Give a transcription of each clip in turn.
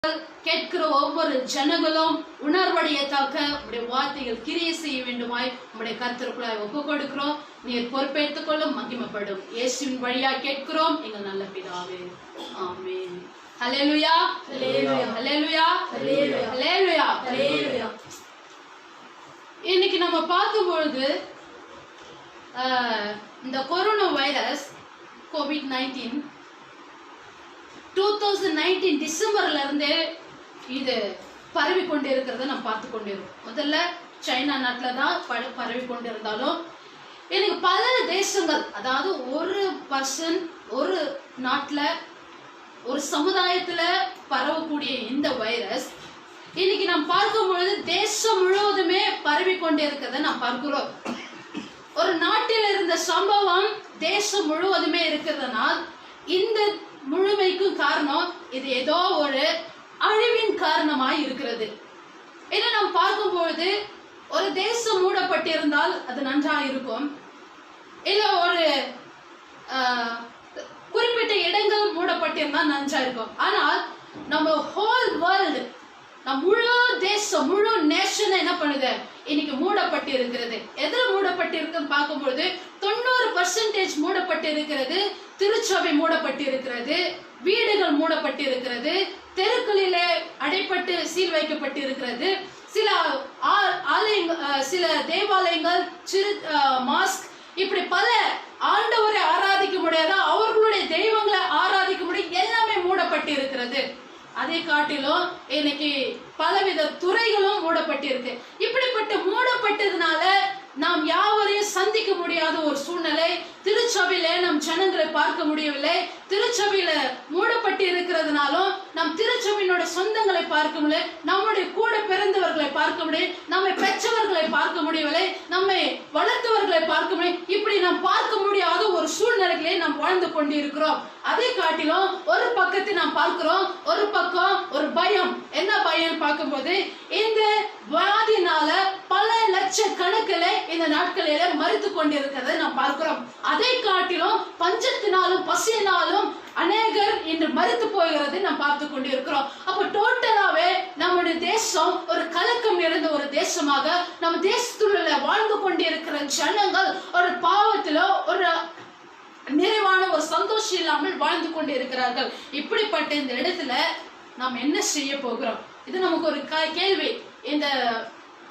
கேட்கிற ஒவ்வொரு ஜனங்களும் உணர்வடையத்தக்க உடைய வார்த்தைகள் கிரியை செய்ய வேண்டுமாய் உடைய கர்த்தருக்குள்ளாய் ஒப்பு கொடுக்கிறோம். நீர் பொறுப்பேற்றுக் கொள்ளும், மகிமைப்படும் இயேசுவின் வழியா கேட்கிறோம் எங்கள் நல்ல பிதாவே, ஆமென். ஹல்லேலூயா, ஹல்லேலூயா, ஹல்லேலூயா, ஹல்லேலூயா. இன்னைக்கு நம்ம பார்க்கும் பொழுது இந்த கொரோனா வைரஸ் COVID-19 2019 டிசம்பர்ல இருந்து இது பரவி கொண்டு இருக்கிறத நம்ம பார்த்து கொண்டிருக்கோம். முதல்ல சைனா நாட்டில் தான் பரவி கொண்டு இருந்தாலும் எனக்கு பல தேசங்கள், அதாவது ஒரு பர்சன் ஒரு நாட்டில் ஒரு சமுதாயத்துல பரவக்கூடிய இந்த வைரஸ் இன்னைக்கு நாம் பார்க்கும் பொழுது தேசம் முழுவதுமே பரவி கொண்டு இருக்கிறத நாம் பார்க்கிறோம். ஒரு நாட்டில் இருந்த சம்பவம் தேசம் முழுவதுமே இருக்கிறதுனால் இந்த முழுமைக்கும் காரணம் இது ஏதோ ஒரு அழிவின் காரணமாய் இருக்கிறது. இதை நாம் பார்க்கும் பொழுது ஒரு தேசம் மூடப்பட்டிருந்தால் அது நன்றாக இருக்கும், இல்ல ஒரு குறிப்பிட்ட இடங்கள் மூடப்பட்டிருந்தால் நன்றா இருக்கும். ஆனால் நம்ம ஹோல் வேர்ல்டு, நம் முழு தேசம் முழு நேஷன் என்ன பண்ணுது, இன்னைக்கு மூடப்பட்டு இருக்கிறது. எதில் மூடப்பட்டு இருக்குன்னு பார்க்கும்பொழுது 90% மூடப்பட்டு இருக்கிறது. திருச்சபை மூடப்பட்டு இருக்கிறது, வீடுகள் மூடப்பட்டு இருக்கிறது, தெருக்களிலே அடைப்பட்டு சீல் வைக்கப்பட்டு இருக்கிறது. சில சில தேவாலயங்கள், மாஸ்க், இப்படி பல ஆண்டவரை ஆராதிக்க முடியாத, அவர்களுடைய தெய்வங்களை ஆராதிக்க முடியாது, எல்லாமே மூடப்பட்டு இருக்கிறது. அதை காட்டிலும் இன்னைக்கு பலவித துறைகளும் மூடப்பட்டு இருக்கு. இப்படிப்பட்ட மூடப்பட்டதுனால நாம் யாவரையும் சந்திக்க முடியாத ஒரு சூழ்நிலை. திருச்சபையில நம் ஜனங்களை பார்க்க முடியவில்லை. திருச்சபையில மூடப்பட்டு இருக்கிறதுனாலும் நம் திருச்சபையினோட சொந்தங்களை பார்க்க முடியல, நம்முடைய கூட பிறந்தவர்களை பார்க்க முடியும், நம்மை பெற்றவர்களை பார்க்க முடியவில்லை, நம்மை வளர்த்தவர்களை பார்க்க முடியும். இப்படி நாம் பார்க்க முடியாத ஒரு சூழ்நிலைகளை நாம் வாழ்ந்து கொண்டு இருக்கிறோம். அதை காட்டிலும் ஒரு பக்கத்தை நாம் பார்க்கிறோம், ஒரு பக்கம் ஒரு பயம். என்ன பயம் பார்க்கும்போது இந்த வியாதினால பல லட்சக்கணக்கில் இந்த நாட்களில மறித்து கொண்டிருக்கிறதை நாம் பார்க்கிறோம். அதை காட்டிலும் பஞ்சத்தினாலும் பசியினாலும் அநேகர் இன்று மறித்து போகிறது நாம் பார்த்து கொண்டிருக்கிறோம். அப்ப டோட்டலாவே நம்முடைய தேசம் ஒரு கலக்கம் இருந்த ஒரு தேசமாக, நம்ம தேசத்துள்ள வாழ்ந்து கொண்டிருக்கிற ஜனங்கள் ஒரு பாவத்திலோ ஒரு நிறைவான ஒரு சந்தோஷம் இல்லாமல் வாழ்ந்து கொண்டு இருக்கிறார்கள். இப்படிப்பட்ட இந்த இடத்துல நாம் என்ன செய்ய போகிறோம்? இது நமக்கு ஒரு கேள்வி. இந்த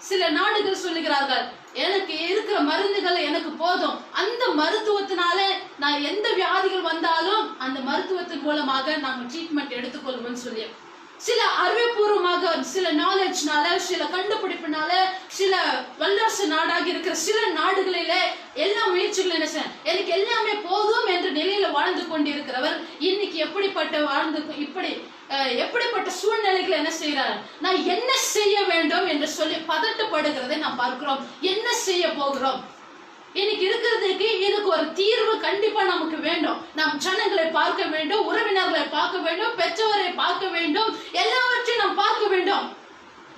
சில நாடுகள் சொல்லுகிறார்கள், எனக்கு இருக்கிற மருந்துகள் எனக்கு போதும், அந்த மருத்துவத்தினால நான் எந்த வியாதிகள் வந்தாலும் அந்த மருத்துவத்தின் மூலமாக நாங்கள் ட்ரீட்மெண்ட் எடுத்துக்கொள்வோம்னு சொல்லி சில அறிவுபூர்வமாக, சில நாலேஜ்னால, சில கண்டுபிடிப்புனால, சில வல்லரசு நாடாக இருக்கிற சில நாடுகளில எல்லா முயற்சிகளும் என்ன செய்ய, எனக்கு எல்லாமே போதும் என்ற நிலையில வாழ்ந்து கொண்டிருக்கிறவர் இன்னைக்கு எப்படிப்பட்ட சூழ்நிலைகளை என்ன செய்யறாரு, நான் என்ன செய்ய வேண்டும் என்று சொல்லி பதட்டப்படுகிறதை நாம் பார்க்கிறோம். என்ன செய்ய போகிறோம்? இன்னைக்கு இருக்கிறதுக்கு இதுக்கு ஒரு தீர்வு கண்டிப்பா நமக்கு வேண்டும். நாம் ஜனங்களை பார்க்க வேண்டும், உறவினர்களை பார்க்க வேண்டும், பெற்றோரை பார்க்க வேண்டும், எல்லாவற்றையும் நாம் பார்க்க வேண்டும்.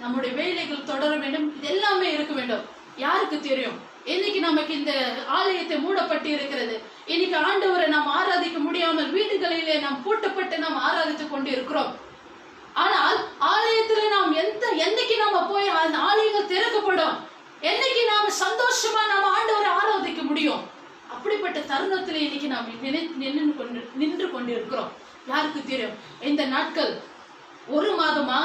நம்முடைய வேலைகள் தொடர வேண்டும், இது எல்லாமே இருக்க வேண்டும். யாருக்கு தெரியும்? இன்னைக்கு நமக்கு இந்த ஆலயத்தை மூடப்பட்டு இருக்கிறது. இன்னைக்கு ஆண்டவரை நாம் ஆராதிக்க முடியாமல் வீடுகளிலே நாம் பூட்டப்பட்டு நாம் ஆராதித்துக் கொண்டு இருக்கிறோம். ஆனால் ஆலயத்துல நாம் என்னைக்கு நாம போய் அந்த ஆலயங்கள் திறக்கப்படும், என்னைக்கு நாம சந்தோஷமா நாம ஆண்டவரை ஆராதிக்க முடியும்? அப்படிப்பட்ட தருணத்துல இன்னைக்கு நாம் நின்று கொண்டு இருக்கிறோம். யாருக்கு தெரியும்? இந்த நாட்கள் 1 மாதமா,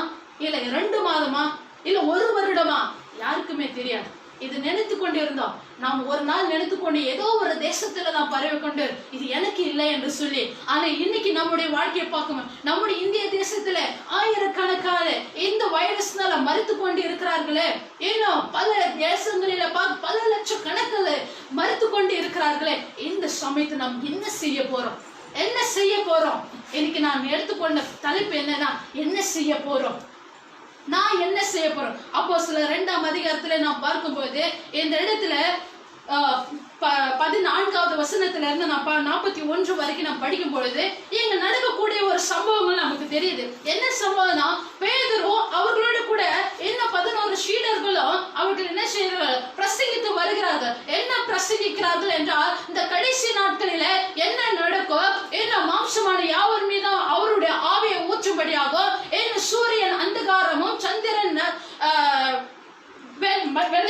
இல்ல 2 மாதமா, இல்ல 1 வருடமா? யாருக்குமே தெரியாது. இது நினைத்து கொண்டு இருந்தோம். நாம் ஒரு நாள் நினைத்து கொண்டு ஏதோ ஒரு தேசத்துல நாம் பரவி கொண்டு இது எனக்கு இல்லை என்று சொல்லி, ஆனா இன்னைக்கு நம்முடைய வாழ்க்கையை பார்க்கணும். நம்முடைய இந்திய தேசத்துல ஆயிரக்கணக்கான இந்த வைரஸ்னால மறித்து கொண்டு இருக்கிறார்களே, ஏன்னா பல தேசங்களில பல லட்சக்கணக்கில் மறித்து கொண்டு இருக்கிறார்களே. இந்த சமயத்தை நாம் என்ன செய்ய போறோம்? என்ன செய்ய போறோம்? இன்னைக்கு நான் எடுத்துக்கொண்ட தலைப்பு என்னன்னா, என்ன செய்ய போறோம்? நான் என்ன செய்ய போறோம்? அப்போஸ்தலர் 2ஆம் அதிகாரத்துல நாம் பார்க்கும்போது இந்த இடத்துல 14வது வசனத்துல இருந்து 41 வரைக்கும் நாம் படிக்கும் பொழுது இங்க நடக்கக்கூடிய ஒரு சம்பவங்கள் நமக்கு தெரியுது. என்ன சம்பவம்னா, பேதுரு அவர்களோட கூட இன்னும் 11 சீடர்களும் அவர்கள் என்ன செய்கிறார்கள்? பிரசங்கித்து வருகிறார்கள். என்ன பிரசங்கிக்கிறார்கள் என்றால், இந்த கடைசி நாட்களில என்ன நடக்கும், என்ன மாம்சமான யாவர் மீதும் அவருடைய ஆவியை ஊற்றும்படியாக, என்ன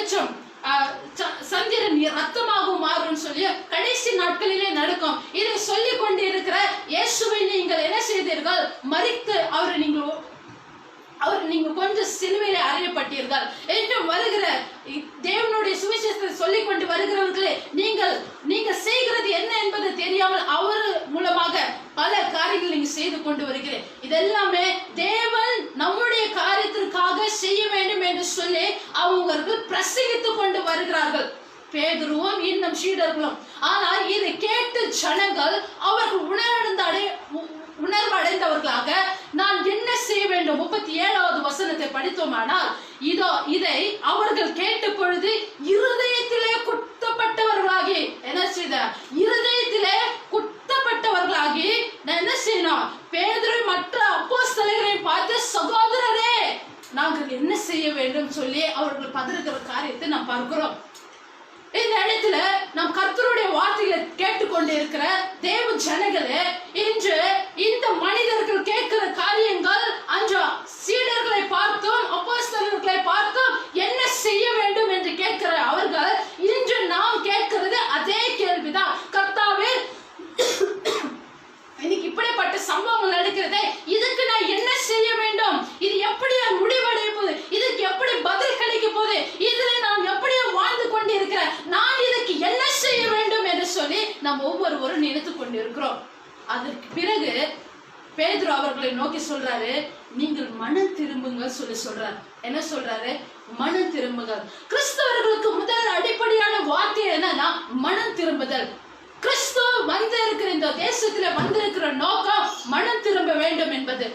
வெளிச்சம், சந்திரன் ரத்தமாகவும் மாறும் சொல்லி கடைசி நாட்களிலே நடக்கும். இதை சொல்லிக் கொண்டு இருக்கிற இயேசுவை நீங்கள் என்ன செய்தீர்கள்? மரித்து அவர் நீங்க கொஞ்சம் சிலுவையிலே அறையப்பட்டீர்கள் என்று வருகிற தேவனுடைய சுவிசேஷத்தை சொல்லிக் கொண்டு வருகிறவர்களே, நீங்க செய்கிறது என்ன என்பது தெரியாமல் அவர் மூலமாக பல காரியங்கள் நீங்க செய்து கொண்டு வருகிறேன். இதெல்லாமே தேவன் நம்முடைய காரியத்திற்காக செய்ய வேண்டும் என்று சொல்லி அவர்கள் பிரசங்கித்துக் கொண்டு வருகிறார்கள், பேதுருவும் இன்னும் சீடர்களும். ஆனால் இதை கேட்டு ஜனங்கள் அவர்கள் உணர்வு அடைந்தவர்களாக நான் என்ன செய்ய வேண்டும்? 37வது வசனத்தை படித்தோமானால், இதை அவர்கள் கேட்ட பொழுது இருதயத்திலே குத்தப்பட்டவர்களாகி என்ன செய்த? இருதயத்திலே குத்தப்பட்டவர்களாகி நான் என்ன செய்யணும்? பேதுரு மற்ற அப்போஸ்தலர்களை பார்த்து, சகோதரரே நாங்கள் என்ன செய்ய வேண்டும் சொல்லி அவர்கள் பதறுகிற காரியத்தை நாம் பார்க்கிறோம். இந்த இடத்துல நாம் கர்த்தருடைய வார்த்தைகளை கேட்டுக்கொண்டு இருக்கிற தேவ ஜனங்களே, இன்று இந்த மனிதர்கள் கேட்கிற காரியங்கள் அன்று சீடர்களை பார்த்தும் அப்போஸ்தலர்களை பார்த்தும் என்ன செய்ய வேண்டும் என்று கேட்கிற அவர்கள், இன்று நாம் கேட்கிறது அதே கேள்விதான். கர்த்தாவே, இன்னைக்கு இப்படிப்பட்ட சம்பவங்கள் நடக்கிறதே, இதுக்கு நான் என்ன செய்ய வேண்டும்? இது எப்படி முடிவடைய போகுது? இதுக்கு எப்படி பதில் கிடைக்க போகுது? இதுல நாம் எப்படி வாழ்ந்து கொண்டு இருக்கிற நான் இதுக்கு என்ன செய்ய வேண்டும் என்று சொல்லி நாம் ஒவ்வொருவரும் நினைத்து கொண்டு இருக்கிறோம். அதற்கு பிறகு பேதுரு அவர்களை நோக்கி சொல்றாரு, நீங்கள் மனம் திரும்புங்க சொல்லி சொல்றாரு. என்ன சொல்றாரு? மனம் திரும்புங்கள். கிறிஸ்தவர்களுக்கு முதல் அடிப்படையான வார்த்தை என்னன்னா மனம் திரும்புதல். கிறிஸ்து வந்திருக்கிற இந்த தேசத்துல வந்திருக்கிற நோக்கம் மனம் திரும்ப வேண்டும் என்பது.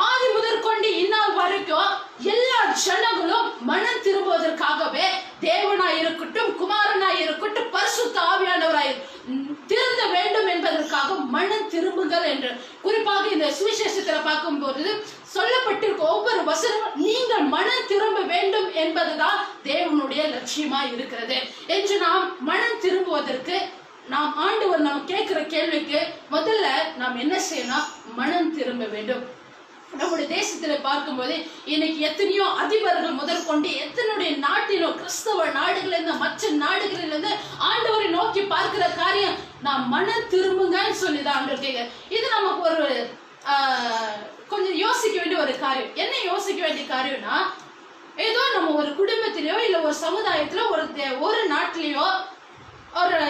ஆதி முதற்கொண்டு இந்நாள் வரைக்கும் எல்லா ஜனங்களும் மனம் திரும்புவதற்காகவே தேவனாய் இருக்கட்டும், குமாரனாய் இருக்கட்டும், பரிசுத்த ஆவியானவராய் திருந்த வேண்டும் என்பதற்காக மனம் திரும்புங்கள் என்று குறிப்பாக இந்த சுவிசேஷத்துல பார்க்கும்போது சொல்லப்பட்டிருக்க ஒவ்வொரு வசனமும் நீங்கள் மனம் திரும்ப வேண்டும் என்பதுதான் தேவனுடைய லட்சியமா இருக்கிறது என்று நாம் மனம் திரும்புவதற்கு நாம் ஆண்டவர் நாம் கேட்கிற கேள்விக்கு முதல்ல நாம் என்ன செய்யணும்? மனம் திரும்ப வேண்டும். நம்முடைய தேசத்துல பார்க்கும்போது இன்னைக்கு எத்தனையோ அதிபர்கள் முதற்கொண்டு எத்தனைய நாட்டிலும் கிறிஸ்தவ நாடுகளிலிருந்து மற்ற நாடுகளிலிருந்து ஆண்டவரை நோக்கி பார்க்கிற காரியம் நாம் மனம் திரும்புங்கன்னு சொல்லிதான் ஆண்டவர் கேட்க. இது நமக்கு ஒரு கொஞ்சம் யோசிக்க வேண்டிய ஒரு காரியம். என்ன யோசிக்க வேண்டிய காரியம்னா, ஏதோ நம்ம ஒரு குடும்பத்திலேயோ இல்ல ஒரு சமுதாயத்திலோ ஒரு நாட்டிலேயோ ஒரு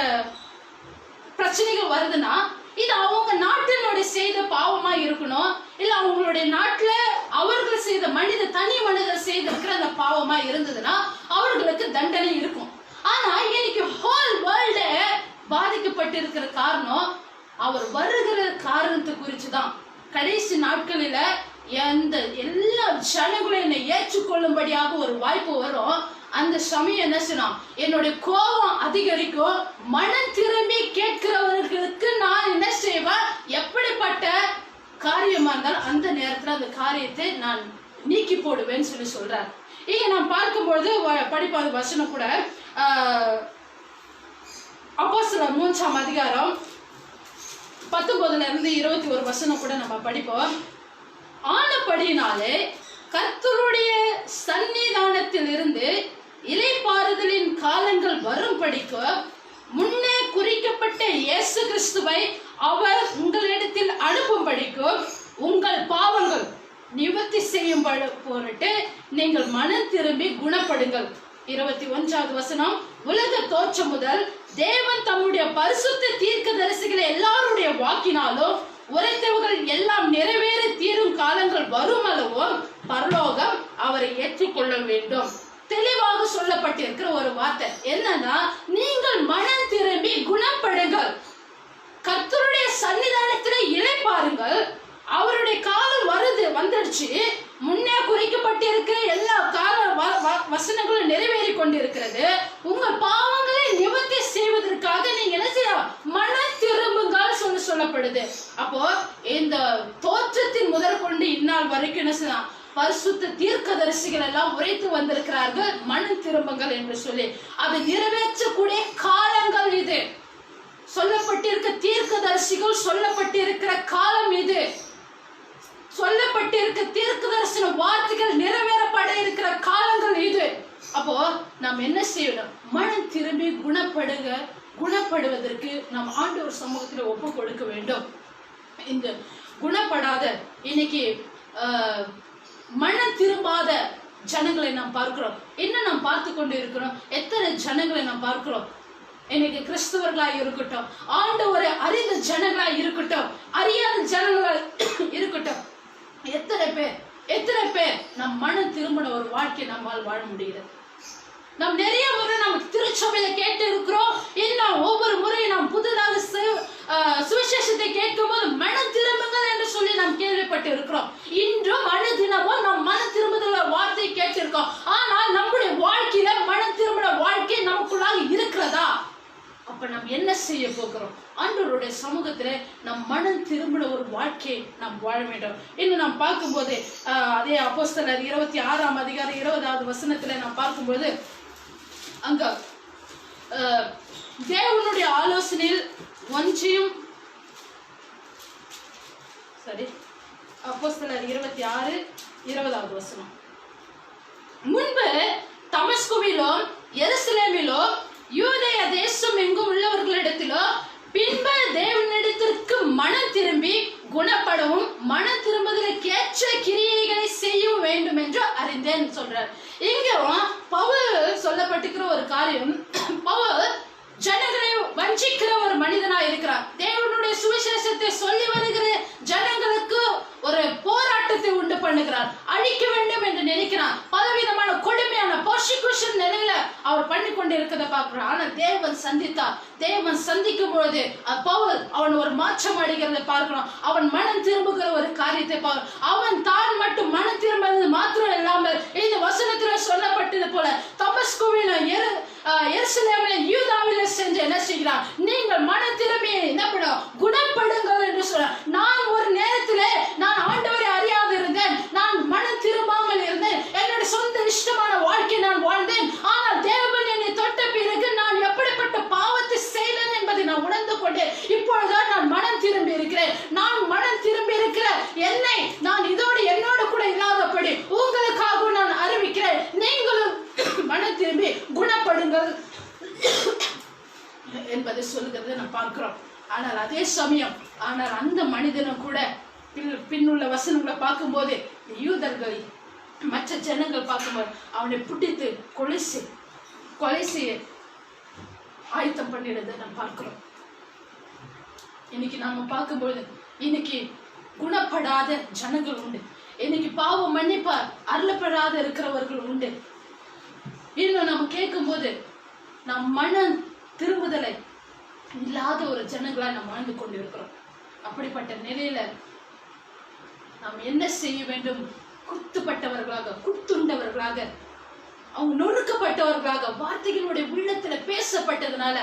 பிரச்சனைகள் வருதுன்னா, இது அவங்க நாட்டினுடைய செய்த பாவமா இருக்கணும், இல்ல அவங்களுடைய நாட்டுல அவர்கள் செய்த தனி மனிதர் செய்திருக்கிற அந்த பாவமா இருந்ததுன்னா அவர்களுக்கு தண்டனை இருக்கும். ஆனா இன்னைக்கு ஹோல் வேர்ல்டு பாதிக்கப்பட்டிருக்கிற காரணம் அவர் வருகிற காரணத்தை குறிச்சுதான். கடைசி நாட்களில எல்லா ஜனங்களும் என்னை ஏற்றுக்கொள்ளும்படியாக ஒரு வாய்ப்பு வரும். அந்த சமயம் என்ன செய்யணும்? என்னுடைய கோபம் அதிகரிக்கும். மனம் திரும்பி கேட்கிறவர்களுக்கு நான் என்ன செய்வேன்? எப்படிப்பட்ட காரியமா இருந்தாலும் அந்த நேரத்துல அந்த காரியத்தை நான் நீக்கி போடுவேன்னு சொல்லி சொல்றார். இங்க நான் பார்க்கும்போது படிப்பாத வசனம் கூட அப்போஸ்தலர் 3ஆம் அதிகாரம் 19 இருந்து 21 வசனம் கூட நம்ம படிப்போம். ஆனபடியினாலே கர்த்தருடைய சன்னிதானத்தில் இருந்து இளைப்பாறுதலின் காலங்கள் வரும்படிக்கு முன்னே குறிக்கப்பட்ட இயேசு கிறிஸ்துவை அவர் உங்களிடத்தில் அனுப்பும்படிக்கு உங்கள் பாவங்கள் நிவர்த்தி செய்யும் பொருட்டு நீங்கள் மனம் திரும்பி குணப்படுங்கள். 21வது வசனம், உலக தோற்றம் முதல் தேவன் தம்முடைய பரிசுத்த தீர்க்கதரிசிகளை எல்லாருடைய வாக்கினாலும் உரைத்தவர்கள் எல்லாம் நிறைவேற தீரும் காலங்கள் வரும் அளவும் பரலோகம் அவரை ஏற்றுக்கொள்ள வேண்டும். தெளிவாக சொல்லப்பட்டிருக்கிற ஒரு வார்த்தை என்னன்னா, நீங்கள் மனம் திரும்பி குணப்படுங்கள், கர்த்தருடைய சன்னிதானத்திலே இளைப்பாருங்கள். அவருடைய காலம் வந்துடுச்சு, முன்னே குறிக்கப்பட்டிருக்கிற எல்லா கால வசனங்களும் நிறைவேறி கொண்டிருக்கிறது. உங்கள் பாவங்களை நிவர்த்தி செய்வதற்காக நீங்க என்ன செய்யலாம்? மனம் திரும்புங்கள் சொல்லப்படுது. அப்போ இந்த தோற்றத்தின் முதற்கொண்டு இந்நாள் வரைக்கும் என்ன செய்யலாம்? பரிசுத்த தீர்க்கதரிசிகள் எல்லாம் உரைத்து வந்திருக்கிறார்கள் மனம் திரும்புங்கள் என்று சொல்லி. அதை நிறைவேற்றக்கூடிய காலங்கள் இது. சொல்லப்பட்டிருக்க தீர்க்கதரிசிகள் சொல்லப்பட்டிருக்கிற காலம் இது. சொல்லப்பட்டிருக்க தீர்க்க தரிசன வார்த்தைகள் நிறைவேறப்பட இருக்கிற காலங்கள் இது. அப்போ நாம் என்ன செய்யணும்? மனம் திரும்பி குணப்படுவதற்கு நாம் ஆண்டவர் சமூகத்துல ஒப்பு கொடுக்க வேண்டும். இந்த குணப்படாத இன்னைக்கு மனம் திரும்பாத ஜனங்களை நாம் பார்க்கிறோம். என்ன நாம் பார்த்து கொண்டு இருக்கிறோம்? எத்தனை ஜனங்களை நாம் பார்க்கிறோம்? இன்னைக்கு கிறிஸ்தவர்களா இருக்கட்டும், ஆண்டவரை அறிந்த ஜனங்களா இருக்கட்டும், அறியாத ஜனங்களா இருக்கட்டும், எத்தனை பேர் நம் மனம் திரும்பின ஒரு வாழ்க்கை நம்மால் வாழ முடிகிறது? நாம் நிறைய முறை நமக்கு திருச்சபையில கேட்டு இருக்கிறோம். இன்னும் ஒவ்வொரு முறையும் நாம் புதிதாக சுவிசேஷத்தை கேட்கும் போது மனம் திரும்புங்கள் என்று சொல்லி நாம் கேள்விப்பட்டு இருக்கிறோம். இன்றும் அனுதினமும் நாம் மன திரும்புதல் வார்த்தையை கேட்டிருக்கோம். ஆனால் நம்முடைய வாழ்க்கையில மனம் திரும்பின வாழ்க்கை நமக்குள்ளாக இருக்கிறதா? அப்ப நாம் என்ன செய்ய போகிறோம்? ஆண்டவருடைய சமூகத்துல நம் மனம் திரும்பின ஒரு வாழ்க்கையை நாம் வாழ வேண்டும். இன்னும் நாம் பார்க்கும்போது அதே அப்போஸ்தலர் 26ஆம் அதிகாரம் 20வது வசனத்துல நாம் பார்க்கும்போது அங்க தேவனுடைய ஆலோசனையில் ஒன்றியும் அப்போஸ்தலர் 26:20வது வசனம். முன்பு தமஸ்குவிலும் எருசலேமிலோ யூதேய தேசம் எங்கும் உள்ளவர்களிடத்திலோ பின்பு தேவனிடத்திற்கு மனம் திரும்பி குணப்படவும் மனம் திரும்புவதற்கு ஏற்ற கிரியைகளை செய்ய வேண்டும் என்று அறிந்தேன் சொல்றார். இங்க பவுல் சொல்லப்பட்டிருக்கிற ஒரு காரியம், பவுல் ஜனங்களை வஞ்சிக்கிற ஒரு மனிதனா இருக்கிறார். தேவனுடைய சுவிசேஷத்தை சொல்லி வருகிற ஜனங்களுக்கு ஒரு போராட்டத்தை உண்டு பண்ணுகிறார். அழிக்க வேண்டும் என்று நினைக்கிறார். பலவிதமான கொடுமையான பர்சிக்யூஷன் நிலையில அவர் பண்ணி கொண்டு இருக்கிறத பார்க்கிறார். ஆனால் தேவன் சந்திக்கும் பொழுது பவுல் அவன் ஒரு மாற்றம் அடைகிறத பார்க்கிறோம். அவன் மனம் திரும்புகிற ஒரு காரியத்தை பார்க்கிறோம். அவன் தான் மட்டும் மனம் திரும்புவது மாத்திரம் இல்லாமல் இந்த வசனத்துல சொல்லப்பட்டது போல தமஸ்குவில எருசலேமில யூதாவில சென்று என்ன செய்கிறார்? நீங்கள் மனம் திரும்பி என்ன பண்ணும்? குணப்படுங்கள் என்று சொல்ற. நான் ஒரு நேரத்திலே நான் ஆண்டவரை அறியாது இருந்தேன். நான் மனம் திரும்பாமல் இருந்தேன். என்னுடைய சொந்த இஷ்டமான வாழ்க்கை நான் வாழ்ந்தேன். ஆனால் தேவன் என்னை தொட்ட பிறகு நான் எப்படிப்பட்ட பாவத்தை செய்தேன் என்பதை நான் உணர்ந்து கொண்டு இப்பொழுதுதான் நான் மனம் திரும்பி இருக்கிறேன். நான் மனம் திரும்பி இருக்கிற என்னை நான் என்னோட கூட இல்லாதபடி உங்களுக்காக நான் அறிவிக்கிறேன். நீங்களும் மனம் திரும்பி குணப்படுங்கள் என்பதை சொல்லுகிறத நான் பார்க்கிறோம். ஆனால் அதே சமயம் அந்த மனிதனும் கூட பின்னுள்ள வசனங்களை பார்க்கும்போது யூதர்கள் மற்ற ஜனங்கள் பார்க்கும்போது அவனை பிடித்து கொலை செய்ய ஆயத்தம் பண்ணிடுறதை நாம் பார்க்கிறோம். இன்னைக்கு நாம பார்க்கும்போது இன்னைக்கு குணப்படாத ஜனங்கள் உண்டு. இன்னைக்கு பாவம் மன்னிப்பார் அருளப்படாத இருக்கிறவர்கள் உண்டு. இன்னும் நம்ம கேட்கும் போது நம் மனம் திரும்புதலை இல்லாத ஒரு ஜனங்களா நாம் வாழ்ந்து கொண்டு இருக்கிறோம். அப்படிப்பட்ட நிலையில நாம் என்ன செய்ய வேண்டும்? குத்துண்டவர்களாக அவங்க நொறுக்கப்பட்டவர்களாக வார்த்தைகளுடைய உள்ளத்துல பேசப்பட்டதுனால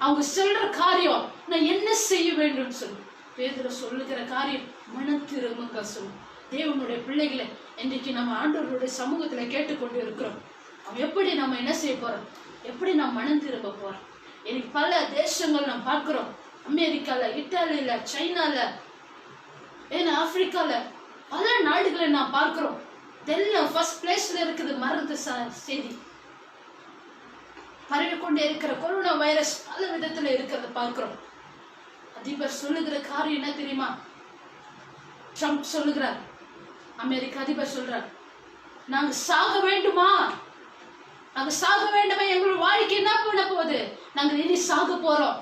அவங்க சொல்ற காரியம் நான் என்ன செய்ய வேண்டும் சொல்லு. பேதுரு சொல்லுகிற காரியம் மனம் திரும்புங்க சொல்லு. தேவனுடைய பிள்ளைகளை இன்றைக்கு நம்ம ஆண்டவருடைய சமூகத்துல கேட்டுக்கொண்டு இருக்கிறோம். அவன் எப்படி நம்ம என்ன செய்ய போறோம்? எப்படி நாம் மனம் திரும்ப போறோம்? இன்னைக்கு பல தேசங்கள் நாம் பார்க்கிறோம். அமெரிக்கால, இத்தாலியில, சைனால, ஆப்பிரிக்கால பல நாடுகளை நாம் பார்க்கிறோம். இதெல்லாம் ஃபர்ஸ்ட் பிளேஸ்ல இருக்குது மருந்து செய்தி பரவிக்கொண்டே இருக்கிற கொரோனா வைரஸ் பல விதத்துல இருக்கிறத பார்க்கிறோம். அதிபர் சொல்லுகிற காரியம் என்ன தெரியுமா? ட்ரம்ப் சொல்லுகிறார், அமெரிக்க அதிபர் சொல்றார், நாங்க சாக வேண்டுமா? எங்களோட வாழ்க்கை என்ன பண்ண போகுது? நாங்க இனி சாக போறோம்.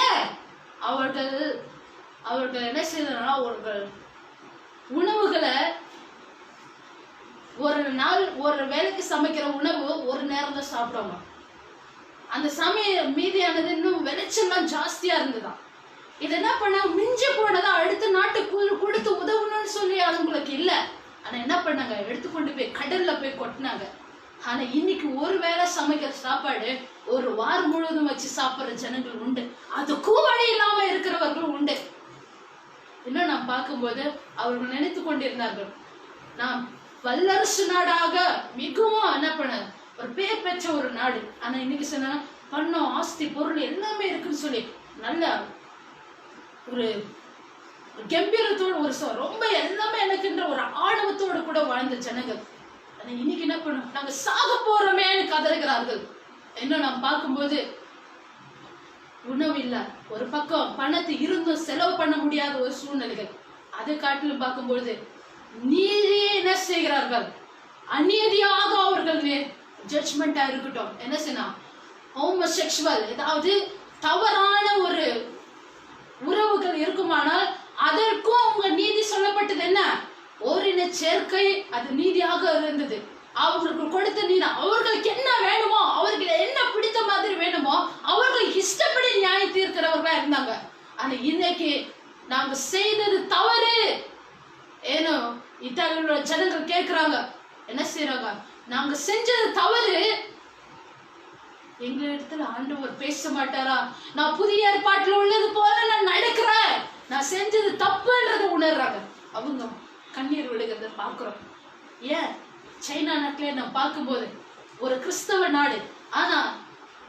ஏன்? அவர்கள் என்ன செய்யறதுனா அவர்கள் உணவுகளை ஒரு வேலைக்கு சமைக்கிற உணவு ஒரு நேரம் தான் சாப்பிடுவாங்க. அந்த சமயம் மீதியானது இன்னும் விளைச்சல்லாம் ஜாஸ்தியா இருந்ததுதான். இது என்ன பண்ணாங்க? மிஞ்சி போனதா அடுத்த நாட்டுக்கு கொடுத்து உதவணும்னு சொல்லி அவங்களுக்கு இல்ல. ஆனா என்ன பண்ணாங்க? எடுத்துக்கொண்டு போய் கடல்ல போய் கொட்டினாங்க. ஆனா இன்னைக்கு ஒரு வேளை சமைக்கிற சாப்பாடு ஒரு வாரம் முழுவதும் வச்சு சாப்பிடுற ஜனங்கள் உண்டு. அதுக்கும் வழி இல்லாம இருக்கிறவர்கள் உண்டு. இன்னும் நாம் பார்க்கும்போது அவர்கள் நினைத்து கொண்டிருந்தார்கள், நாம் வல்லரசு நாடாக மிகவும் என்ன பண்ண ஒரு பேர் பெற்ற ஒரு நாடு. ஆனா இன்னைக்கு சொன்னா பணம், ஆஸ்தி, பொருள் எல்லாமே இருக்குன்னு சொல்லி நல்ல ஒரு கம்பீரத்தோடு ரொம்ப எல்லாமே எனக்குன்ற ஒரு ஆணவத்தோடு கூட வாழ்ந்த ஜனங்கள் ஆனா இன்னைக்கு என்ன பண்ணும், நாங்க சாக போறோமேன்னு கதறுகிறார்கள். என்ன நாம் பார்க்கும்போது உணவு இல்ல, ஒரு பக்கம் பணத்தை இருந்தும் செலவு பண்ண முடியாத ஒரு சூழ்நிலைகள். அதை காட்டிலும் பார்க்கும்பொழுது நீதியே என்ன செய்கிறார்கள், அநீதியாக அவர்கள் ஜட்ஜ்மெண்டா இருக்கட்டும், என்ன செய்யணும், ஹோமோசெக்சுவல் ஏதாவது தவறான ஒரு உறவுகள் இருக்குமானால் அதற்கும் அவங்க நீதி சொல்லப்பட்டது. என்ன, ஓரின சேர்க்கை அது நீதியாக இருந்தது. அவர்களுக்கு கொடுத்த நீதி, அவர்களுக்கு என்ன வேணுமோ, அவர்களுக்கு என்ன பிடித்த மாதிரி வேணுமோ அவர்களுக்கு இஷ்டப்படி நியாயம் தீர்க்கிறவர்களா இருந்தாங்க. ஆனா இன்னைக்கு நாங்க செய்தது தவறு. ஏனோ இத்தாலியோட ஜனங்கள் கேட்கிறாங்க, என்ன செய்யறாங்க, நாங்க செஞ்சது தவறு, எங்க இடத்துல ஆண்டவர் பேச மாட்டாரா? நான் புதிய ஏற்பாட்டுல உள்ளது போல நான் நடக்கிறேன், நான் செஞ்சது தப்புன்றதை உணர்றாங்க. அவங்க கண்ணீர் விடுகிறத பாக்குறோம். ஏன் சைனா நாட்டிலே நான் பார்க்கும்போது ஒரு கிறிஸ்தவ நாடு, ஆனா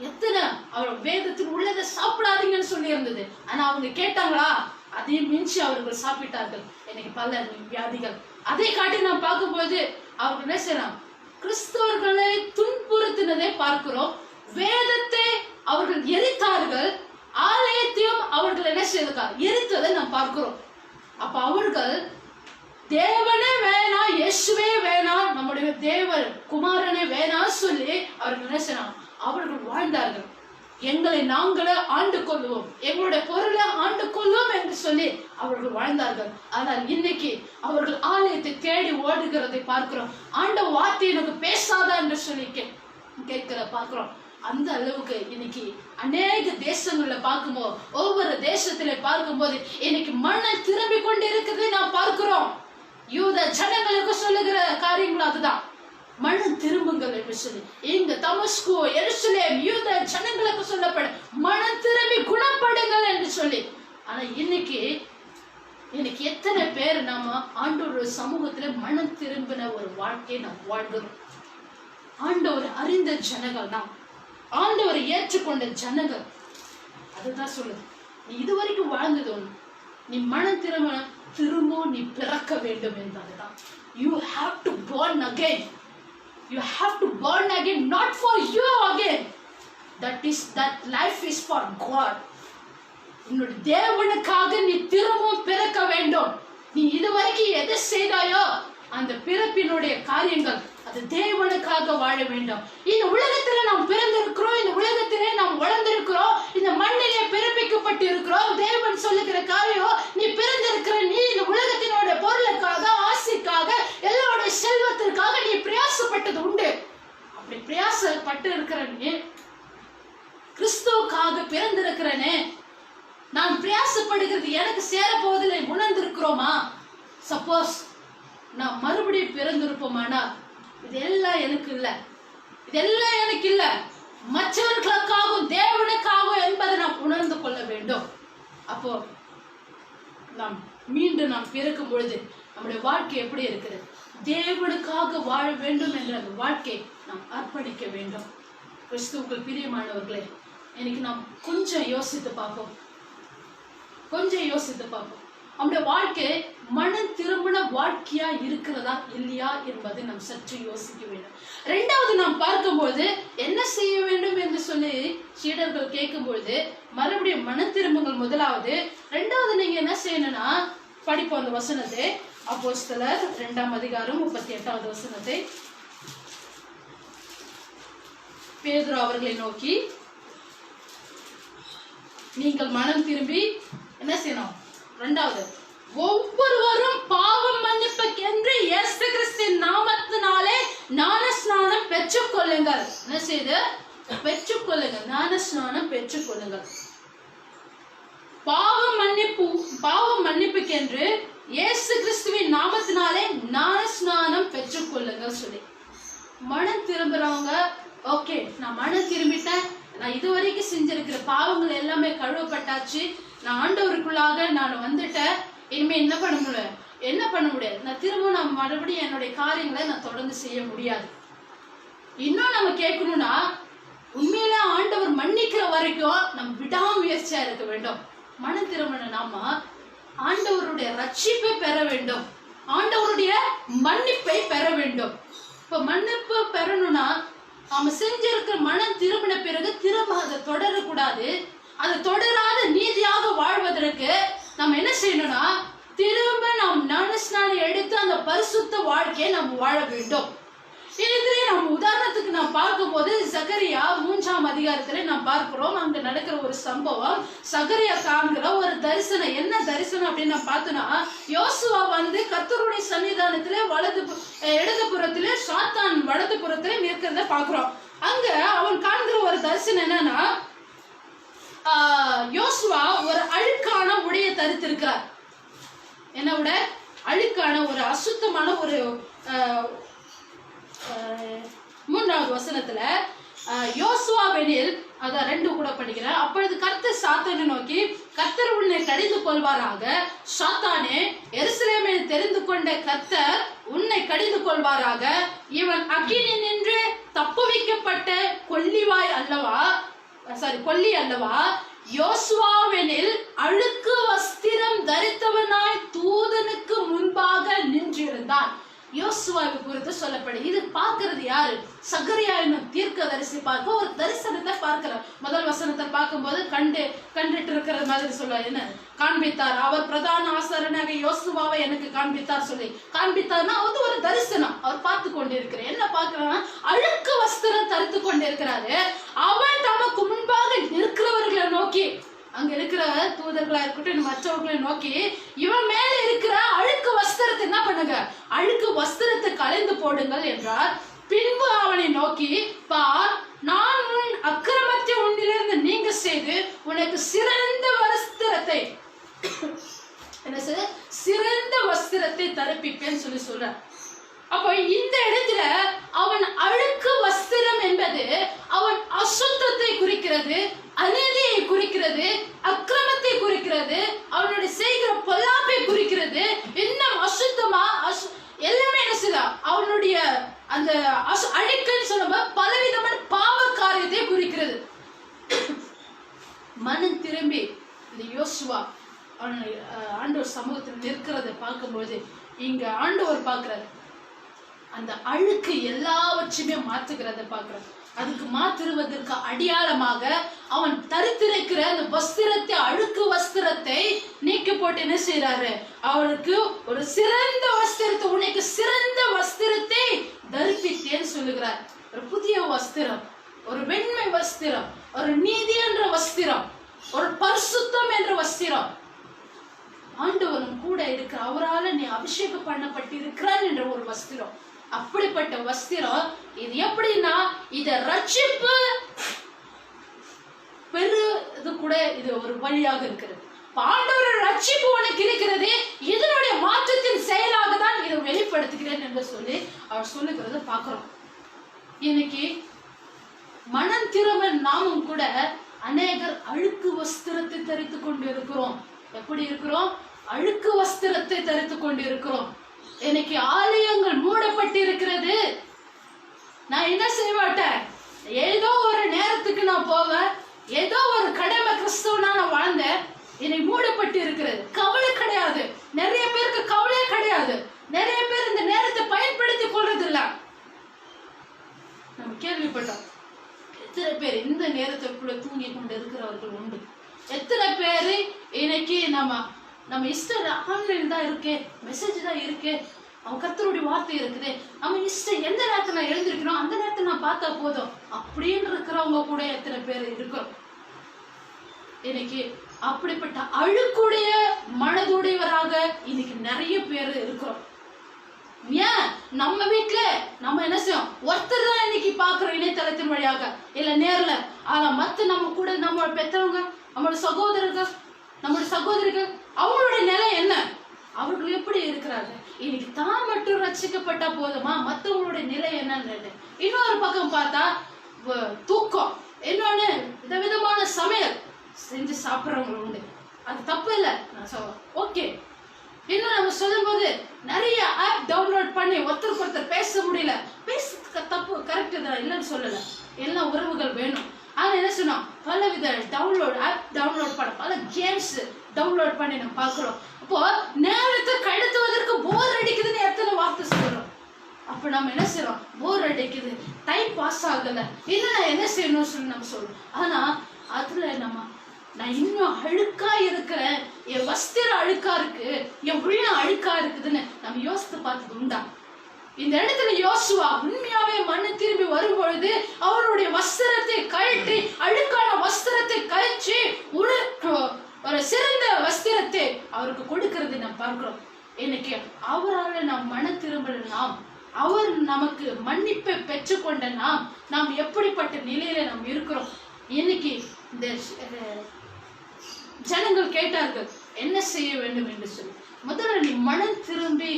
எத்தனை அவர் வேதத்தில் உள்ளதை சாப்பிடாதீங்கன்னு சொல்லி இருந்தது. ஆனா அவங்க கேட்டாங்களா? அதையும் மிஞ்சி அவர்கள் சாப்பிட்டார்கள். எனக்கு பல வியாதிகள். அதை காட்டி நான் பார்க்கும்போது அவர்கள் என்ன செய்யலாம், கிறிஸ்தவர்களை துன்புறுத்தினதை பார்க்கிறோம். வேதத்தை அவர்கள் எரித்தார்கள், ஆலயத்தையும் அவர்கள் என்ன செய்தார்கள், எரித்ததை நாம் பார்க்கிறோம். அப்ப அவர்கள் தேவனே வேணாம், இயேசுவே வேணாம், நம்முடைய தேவன் குமாரனே வேணாம் சொல்லி அவர்கள் என்ன செய்யலாம், அவர்கள் வாழ்ந்தார்கள். எங்களை நாங்களே ஆண்டு கொள்வோம், எங்களுடைய பொருளை ஆண்டு கொள்வோம் என்று சொல்லி அவர்கள் வாழ்ந்தார்கள். ஆனால் இன்னைக்கு அவர்கள் ஆலயத்தை தேடி ஓடுகிறதை பார்க்கிறோம். ஆண்ட வார்த்தை எனக்கு பேசாதா என்று சொல்லி கேட்கிற பார்க்கிறோம். அந்த அளவுக்கு இன்னைக்கு அநேக தேசங்கள்ல பார்க்கும்போது, ஒவ்வொரு தேசத்துல பார்க்கும்போது இன்னைக்கு மனம் திரும்பி கொண்டு இருக்கிறதை நாம் பார்க்கிறோம். யூத ஜனங்களுக்கு சொல்லுகிற காரியங்களும் அதுதான், மனம் திரும்புங்கள் என்று சொல்லி. இங்க தமஸ்கு, எருசலேம் யூத ஜனங்களுக்கு சொல்லப்படும், மனம் திரும்பி குணப்படுங்கள் என்று சொல்லி. ஆனா இன்னைக்கு எத்தனை பேர் நாம ஆண்டவர் சமூகத்துல மனம் திரும்பின ஒரு வாழ்க்கையை நாம் வாழ்கிறோம். ஆண்டவர் அறிந்த ஜனங்கள் நாம், ஆண்டவரை ஏற்றுக்கொண்ட ஜனங்கள். அதுதான் சொல்லுது, நீ இதுவரைக்கும் வாழ்ந்தது ஒண்ணு, நீ மனம் திரும்ப நீ பிறக்க வேண்டும் என்பதுதான். You have to born again. You have to born again, not for you again. That life is for God. உன்னுடைய தேவனுக்காக நீ திரும்பவும் பிறக்க வேண்டும். நீ இதுவரைக்கும் எதை செய்தாயோ அந்த பிறப்பினுடைய காரியங்கள் அது தேவனுக்காக வாழ வேண்டும். இந்த உலகத்திலே நாம் பிறந்திருக்கிறோம், இந்த உலகத்திலே நாம் வளர்ந்திருக்கிறோம், இந்த மண்ணிலே பிறப்பிக்கப்பட்டு இருக்கிறோம். தேவன் சொல்லுகிற காரியம், நீ பிறந்திருக்கிற நீ இந்த உலகத்தினுடைய பொருளுக்காக, ஆசைக்காக, எல்லாருடைய செல்வத்திற்காக நீ பிரயாசப்பட்டது உண்டு. அப்படி பிரயாசப்பட்டு இருக்கிற நீ கிறிஸ்துவுக்காக பிறந்திருக்கிறனே, நான் பிரயாசப்படுகிறது எனக்கு சேர போவதில்லை உணர்ந்திருக்கிறோமா? சப்போஸ் நான் மறுபடியும் பிறந்திருப்போமானா, இதெல்லாம் எனக்கு இல்லை, இதெல்லாம் எனக்கு இல்லை, மற்றவர்களுக்காகவும் தேவனுக்காகவும் என்பதை நாம் உணர்ந்து கொள்ள வேண்டும். அப்போ நாம் மீண்டும் நாம் பிறக்கும் பொழுது நம்முடைய வாழ்க்கை எப்படி இருக்கிறது, தேவனுக்காக வாழ வேண்டும் என்ற அந்த வாழ்க்கை நாம் அர்ப்பணிக்க வேண்டும். கிறிஸ்துவுக்குள் பிரியமானவர்களே, இன்னைக்கு நாம் கொஞ்சம் யோசித்து பார்ப்போம். நம்முடைய வாழ்க்கை மனம் திரும்பின வாழ்க்கையா இருக்கிறதா இல்லையா என்பதை நாம் சற்று யோசிக்க வேண்டும். இரண்டாவது நாம் பார்க்கும்போது என்ன செய்ய வேண்டும் என்று சொல்லி சீடர்கள் கேட்கும்பொழுது மறுபடியும் மனம் திரும்புங்கள் முதலாவது. இரண்டாவது நீங்க என்ன செய்யணும்னா, படிப்போம் அந்த வசனத்தை. அப்போஸ்தலர் 2ஆம் அதிகாரம் 38வது வசனத்தை. பேதுரு அவர்களை நோக்கி, நீங்கள் மனம் திரும்பி என்ன செய்யணும், இரண்டாவது ஒவ்வொருவரும் பாவம் மன்னிப்புக்கென்று இயேசு கிறிஸ்துவின் நாமத்தினாலே ஞானஸ்நானம் பெற்றுக்கொள்ளுங்கள். என்ன செய்து பெற்றுக்கொள்ளுங்கள், ஞானஸ்நானம் பெற்றுக்கொள்ளுங்கள். பாவம் மன்னிப்புக்கென்று இயேசு கிறிஸ்துவின் நாமத்தினாலே ஞானஸ்நானம் பெற்றுக்கொள்ளுங்கள் சொல்லி. மனம் திரும்புறவங்க, ஓகே நான் மனம் திரும்பிட்டேன், நான் இதுவரைக்கும் செஞ்சிருக்கிற பாவங்கள் எல்லாமே கழுவப்பட்டாச்சு, நான் ஆண்டவருக்குள்ளாக நான் வந்துட்டேன், இனிமே என்ன பண்ண முடியாது, நான் திரும்ப மறுபடியும் என்னுடைய காரியங்களை நான் தொடர்ந்து செய்ய முடியாது. இன்னும் நம்ம கேட்கணும்னா, உண்மையில ஆண்டவர் மன்னிக்கிற வரைக்கும் நம்ம விடாமுயற்சியா இருக்க வேண்டும். மனம் திரும்பின நாம ஆண்டவருடைய ரட்சிப்பை பெற வேண்டும், ஆண்டவருடைய மன்னிப்பை பெற வேண்டும். இப்ப மன்னிப்பு பெறணும்னா நாம செஞ்சிருக்கிற மனம் திரும்பின பிறகு திரும்ப அதை தொடரக்கூடாது. அதை தொடராத நீதியாக வாழ்வதற்கு நம்ம என்ன செய்யணும்னா திரும்ப நாம் ஞானஸ்நானம் எடுத்து அந்த பரிசுத்த வாழ்க்கையை நம்ம வாழ வேண்டும். இதுலயே நம்ம உதாரணத்துக்கு நாம் பார்க்கும்போது சகரியா 3ஆம் அதிகாரத்துல நாம் பார்க்கிறோம். அங்க நடக்கிற ஒரு சம்பவம், சகரியா காண்கிற ஒரு தரிசனம். என்ன தரிசனம் அப்படின்னு நான் பார்த்தோம்னா, யோசுவா கர்த்தருடைய சன்னிதானத்திலே இடது புறத்திலே சாத்தான் வலது புறத்திலே நிற்கிறத பார்க்கிறோம். அங்க அவன் காண்கிற ஒரு தரிசனம் என்னன்னா, யோசுவா ஒரு அழுக்கான உடைய தரித்திருக்கிறார். என்ன உட? அழுக்கான ஒரு அசுத்தமான ஒரு 3வது வசனத்துல யோசுவாவெனில், அதான் 2 கூட படிக்கிறேன். அப்பொழுது கர்த்தர் சாத்தானை நோக்கி, கர்த்தர் உன்னை கடிந்து கொள்வாராக. சாத்தானே, எருசலேமில் தெரிந்து கொண்ட கர்த்தர் உன்னை கடிந்து கொள்வாராக. இவன் அக்கினி நின்று தப்புவிக்கப்பட்ட கொல்லி அல்லவா? யோசுவாவெனில் அழுக்கு வஸ்திரம் தரித்தவனாய் தூதனுக்கு முன்பாக நின்றிருந்தான். யோசுவாவை குறித்து சொல்லப்படும். இது பார்க்கிறது யாரு? சகரியா என்னும் தீர்க்கதரிசி பார்க்க ஒரு தரிசனத்தை பார்க்கிறார். முதல் வசனத்தை பார்க்கும்போது கண்டுட்டு இருக்கிற மாதிரி சொல்ல என்ன காண்பித்தார். அவர் பிரதான ஆசாரனாக யோசுவாவை எனக்கு காண்பித்தார் சொல்லி காண்பித்தார்னா அது ஒரு தரிசனம். அவர் பார்த்து கொண்டிருக்கிறார். என்ன பார்க்கிறார்? அழுக்கு வஸ்திரம் தரித்து கொண்டிருக்கிறாரு. அவன் தமக்கு முன்பாக இருக்கிறவர்களை நோக்கி, அங்க இருக்கிற தூதர்களா இருக்கட்டும் மற்றவர்களை நோக்கி, இவன் மேல இருக்கிற அழுக்கு வஸ்திரத்தை என்ன பண்ணுங்க, அழுக்கு வஸ்திரத்தை கலைந்து போடுங்கள் என்றார். பின்பு அவனை நோக்கி, பார், நான் உன் அக்கிரமத்தை உன்னிலிருந்து நீங்க செய்து உனக்கு சிறந்த வஸ்திரத்தை தரிப்பிப்பேன்னு சொல்ற. அப்போ இந்த இடத்துல அவன் அழுக்கு வஸ்திரம் என்பது அவன் அசுத்தத்தை குறிக்கிறது, அநீதியை குறிக்கிறது, அக்கிரமத்தை குறிக்கிறது, அவனுடைய செய்கிற பொல்லாப்பை குறிக்கிறது. இன்னும் அசுத்தமா எல்லாமே என்ன செய்ய அவனுடைய அந்த அழுக்குன்னு சொல்லும்போது பலவிதமான பாவ காரியத்தை குறிக்கிறது. மனம் திரும்பி இந்த யோசுவா ஆண்டவர் சமூகத்தில் நிற்கிறத பார்க்கும்போது இங்க ஆண்டவர் பார்க்கிறாரு, அந்த அழுக்கு எல்லாவற்றையுமே மாற்றுகிறத பார்க்கிறார். அதுக்கு மாற்றுவதற்கு அடையாளமாக அவன் தரித்திருக்கிற அந்த வஸ்திரத்தை, அழுக்கு வஸ்திரத்தை நீக்கி போட்டு என்ன செய்யறாரு, அவனுக்கு ஒரு சிறந்த வஸ்திரத்தை, உனக்கு சிறந்த வஸ்திரத்தை தரிப்பித்தேன்னு சொல்லுகிறார். ஒரு புதிய வஸ்திரம், ஒரு வெண்மை வஸ்திரம், ஒரு நீதி என்ற வஸ்திரம், ஒரு பரிசுத்தம் என்ற வஸ்திரம். ஆண்டவரும் கூட இருக்கிற அவரால் நீ அபிஷேகம் பண்ணப்பட்டிருக்கிறான் என்ற ஒரு வஸ்திரம். அப்படிப்பட்ட வஸ்திரம் இது எப்படின்னா, இத ரட்சிப்பு பெருது கூட இது ஒரு வழியாக இருக்கிறது. ஆண்டவரோட ரட்சிப்பு உனக்கு இருக்கிறது, இதனுடைய மாற்றத்தின் செயலாக தான் இதை வெளிப்படுத்துகிறேன் என்று சொல்லி அவர் சொல்லுகிறத பார்க்கிறோம். இன்னைக்கு மனம் திரும்ப நாமும் கூட அநேகர் அழுக்கு வஸ்திரத்தை தரித்து கொண்டு இருக்கிறோம். எப்படி இருக்கிறோம்? அழுக்கு வஸ்திரத்தை தரித்து கொண்டு இருக்கிறோம். இன்னைக்கு ஆலயங்கள் மூடப்பட்டு இருக்கிறது. நான் என்ன செய்ய மாட்டேன், ஏதோ ஒரு நேரத்துக்கு நான் போவேன், ஏதோ ஒரு கடமை கிறிஸ்தவனா நான் வாழ்ந்தேன், என்னை மூடப்பட்டு இருக்கிறது. கவலை கிடையாது, நிறைய பேருக்கு கவலையே கிடையாது. நிறைய பேர் இந்த நேரத்தை பயன்படுத்தி கொள்றது இல்ல. நம்ம கேள்விப்பட்டோம், எத்தனை பேர் இந்த நேரத்திற்குள்ள தூங்கி கொண்டு இருக்கிறவர்கள் உண்டு. எத்தனை பேரு இன்னைக்கு நம்ம இஷ்டம் ஆன்லைன் தான் இருக்கு, மெசேஜ் தான் இருக்கு, அவன் கர்த்தருடைய வார்த்தை இருக்குது, நம்ம இஷ்டம் எந்த நேரத்தில் நான் எழுந்திருக்கிறோம் அந்த நேரத்தில் நான் பார்த்தா போதும் அப்படின்னு இருக்கிறவங்க கூட எத்தனை பேர் இருக்கிறோம். இன்னைக்கு அப்படிப்பட்ட அழுக்குடைய மனதுடையவராக இன்னைக்கு நிறைய பேர் இருக்கிறோம். ஏன் நம்ம வீட்டுல நம்ம என்ன செய்யும், ஒருத்தர் தான் இன்னைக்கு பாக்குறோம் இணையதளத்தின் வழியாக இல்ல நேர்ல. ஆனா மத்த நம்ம கூட நம்ம பெற்றவங்க, நம்மளோட சகோதரர்கள், நம்மளுடைய சகோதரிகள், அவங்களுடைய நிலை என்ன, அவர்கள் எப்படி இருக்கிறாங்க? இன்னைக்கு தான் மட்டும் ரட்சிக்கப்பட்டா போதுமா, மற்றவங்களுடைய நிலை என்னன்னு. இன்னொரு பக்கம் பார்த்தா தூக்கம், இன்னொன்னு விதவிதமான சமையல் செஞ்சு சாப்பிட்றவங்க உண்டு. அது தப்பு இல்லை, நான் சொல்றேன் ஓகே. இன்னும் நம்ம சொல்லும் போது நிறைய ஆப் டவுன்லோட் பண்ணி ஒருத்தருக்கு ஒருத்தர் பேச முடியல, பேசுறதுக்கு தப்பு கரெக்டு தான், இல்லைன்னு சொல்லல, எல்லாம் உறவுகள் வேணும். ஆனா என்ன சொன்னோம், பல வித ஆப் டவுன்லோட் பண்ண, பல கேம்ஸ் டவுன்லோட் பண்ணி நம்ம பார்க்குறோம். அப்போ நேரத்தை கடத்துவதற்கு போர் அடிக்குதுன்னு எத்தனை வார்த்தை சொல்றோம். அப்ப அப்ப நம்ம என்ன செய்யறோம், போர் அடிக்குது, டைம் பாஸ் ஆகல, என்ன செய்யணும்னு சொல்லி நம்ம சொல்றோம். ஆனா அதுல நான் இன்னும் அழுக்கா இருக்கிறேன், என் வஸ்திரம் அழுக்கா இருக்கு, என் உள்ள அழுக்கா இருக்குதுன்னு நம்ம யோசித்து பார்த்தது உண்டா? இந்த இடத்துல யோசுவா உண்மையாவே மண்ணு திரும்பி வரும் பொழுது அவருடைய வஸ்திரத்தை கழட்டி, அழுக்கான வஸ்திரத்தை கழிச்சு ஒரு சிறந்த வஸ்திரத்தை அவருக்கு கொடுக்கிறது நாம் பார்க்கிறோம். இன்னைக்கு அவரால் நாம் மன திரும்பல, அவர் நமக்கு மன்னிப்பை பெற்றுக்கொண்ட நாம் எப்படிப்பட்ட நிலையில நாம் இருக்கிறோம். இன்னைக்கு இந்த ஜனங்கள் கேட்டார்கள் என்ன செய்ய வேண்டும் என்று சொல்லி. முதல்ல நீ மனம் திரும்பி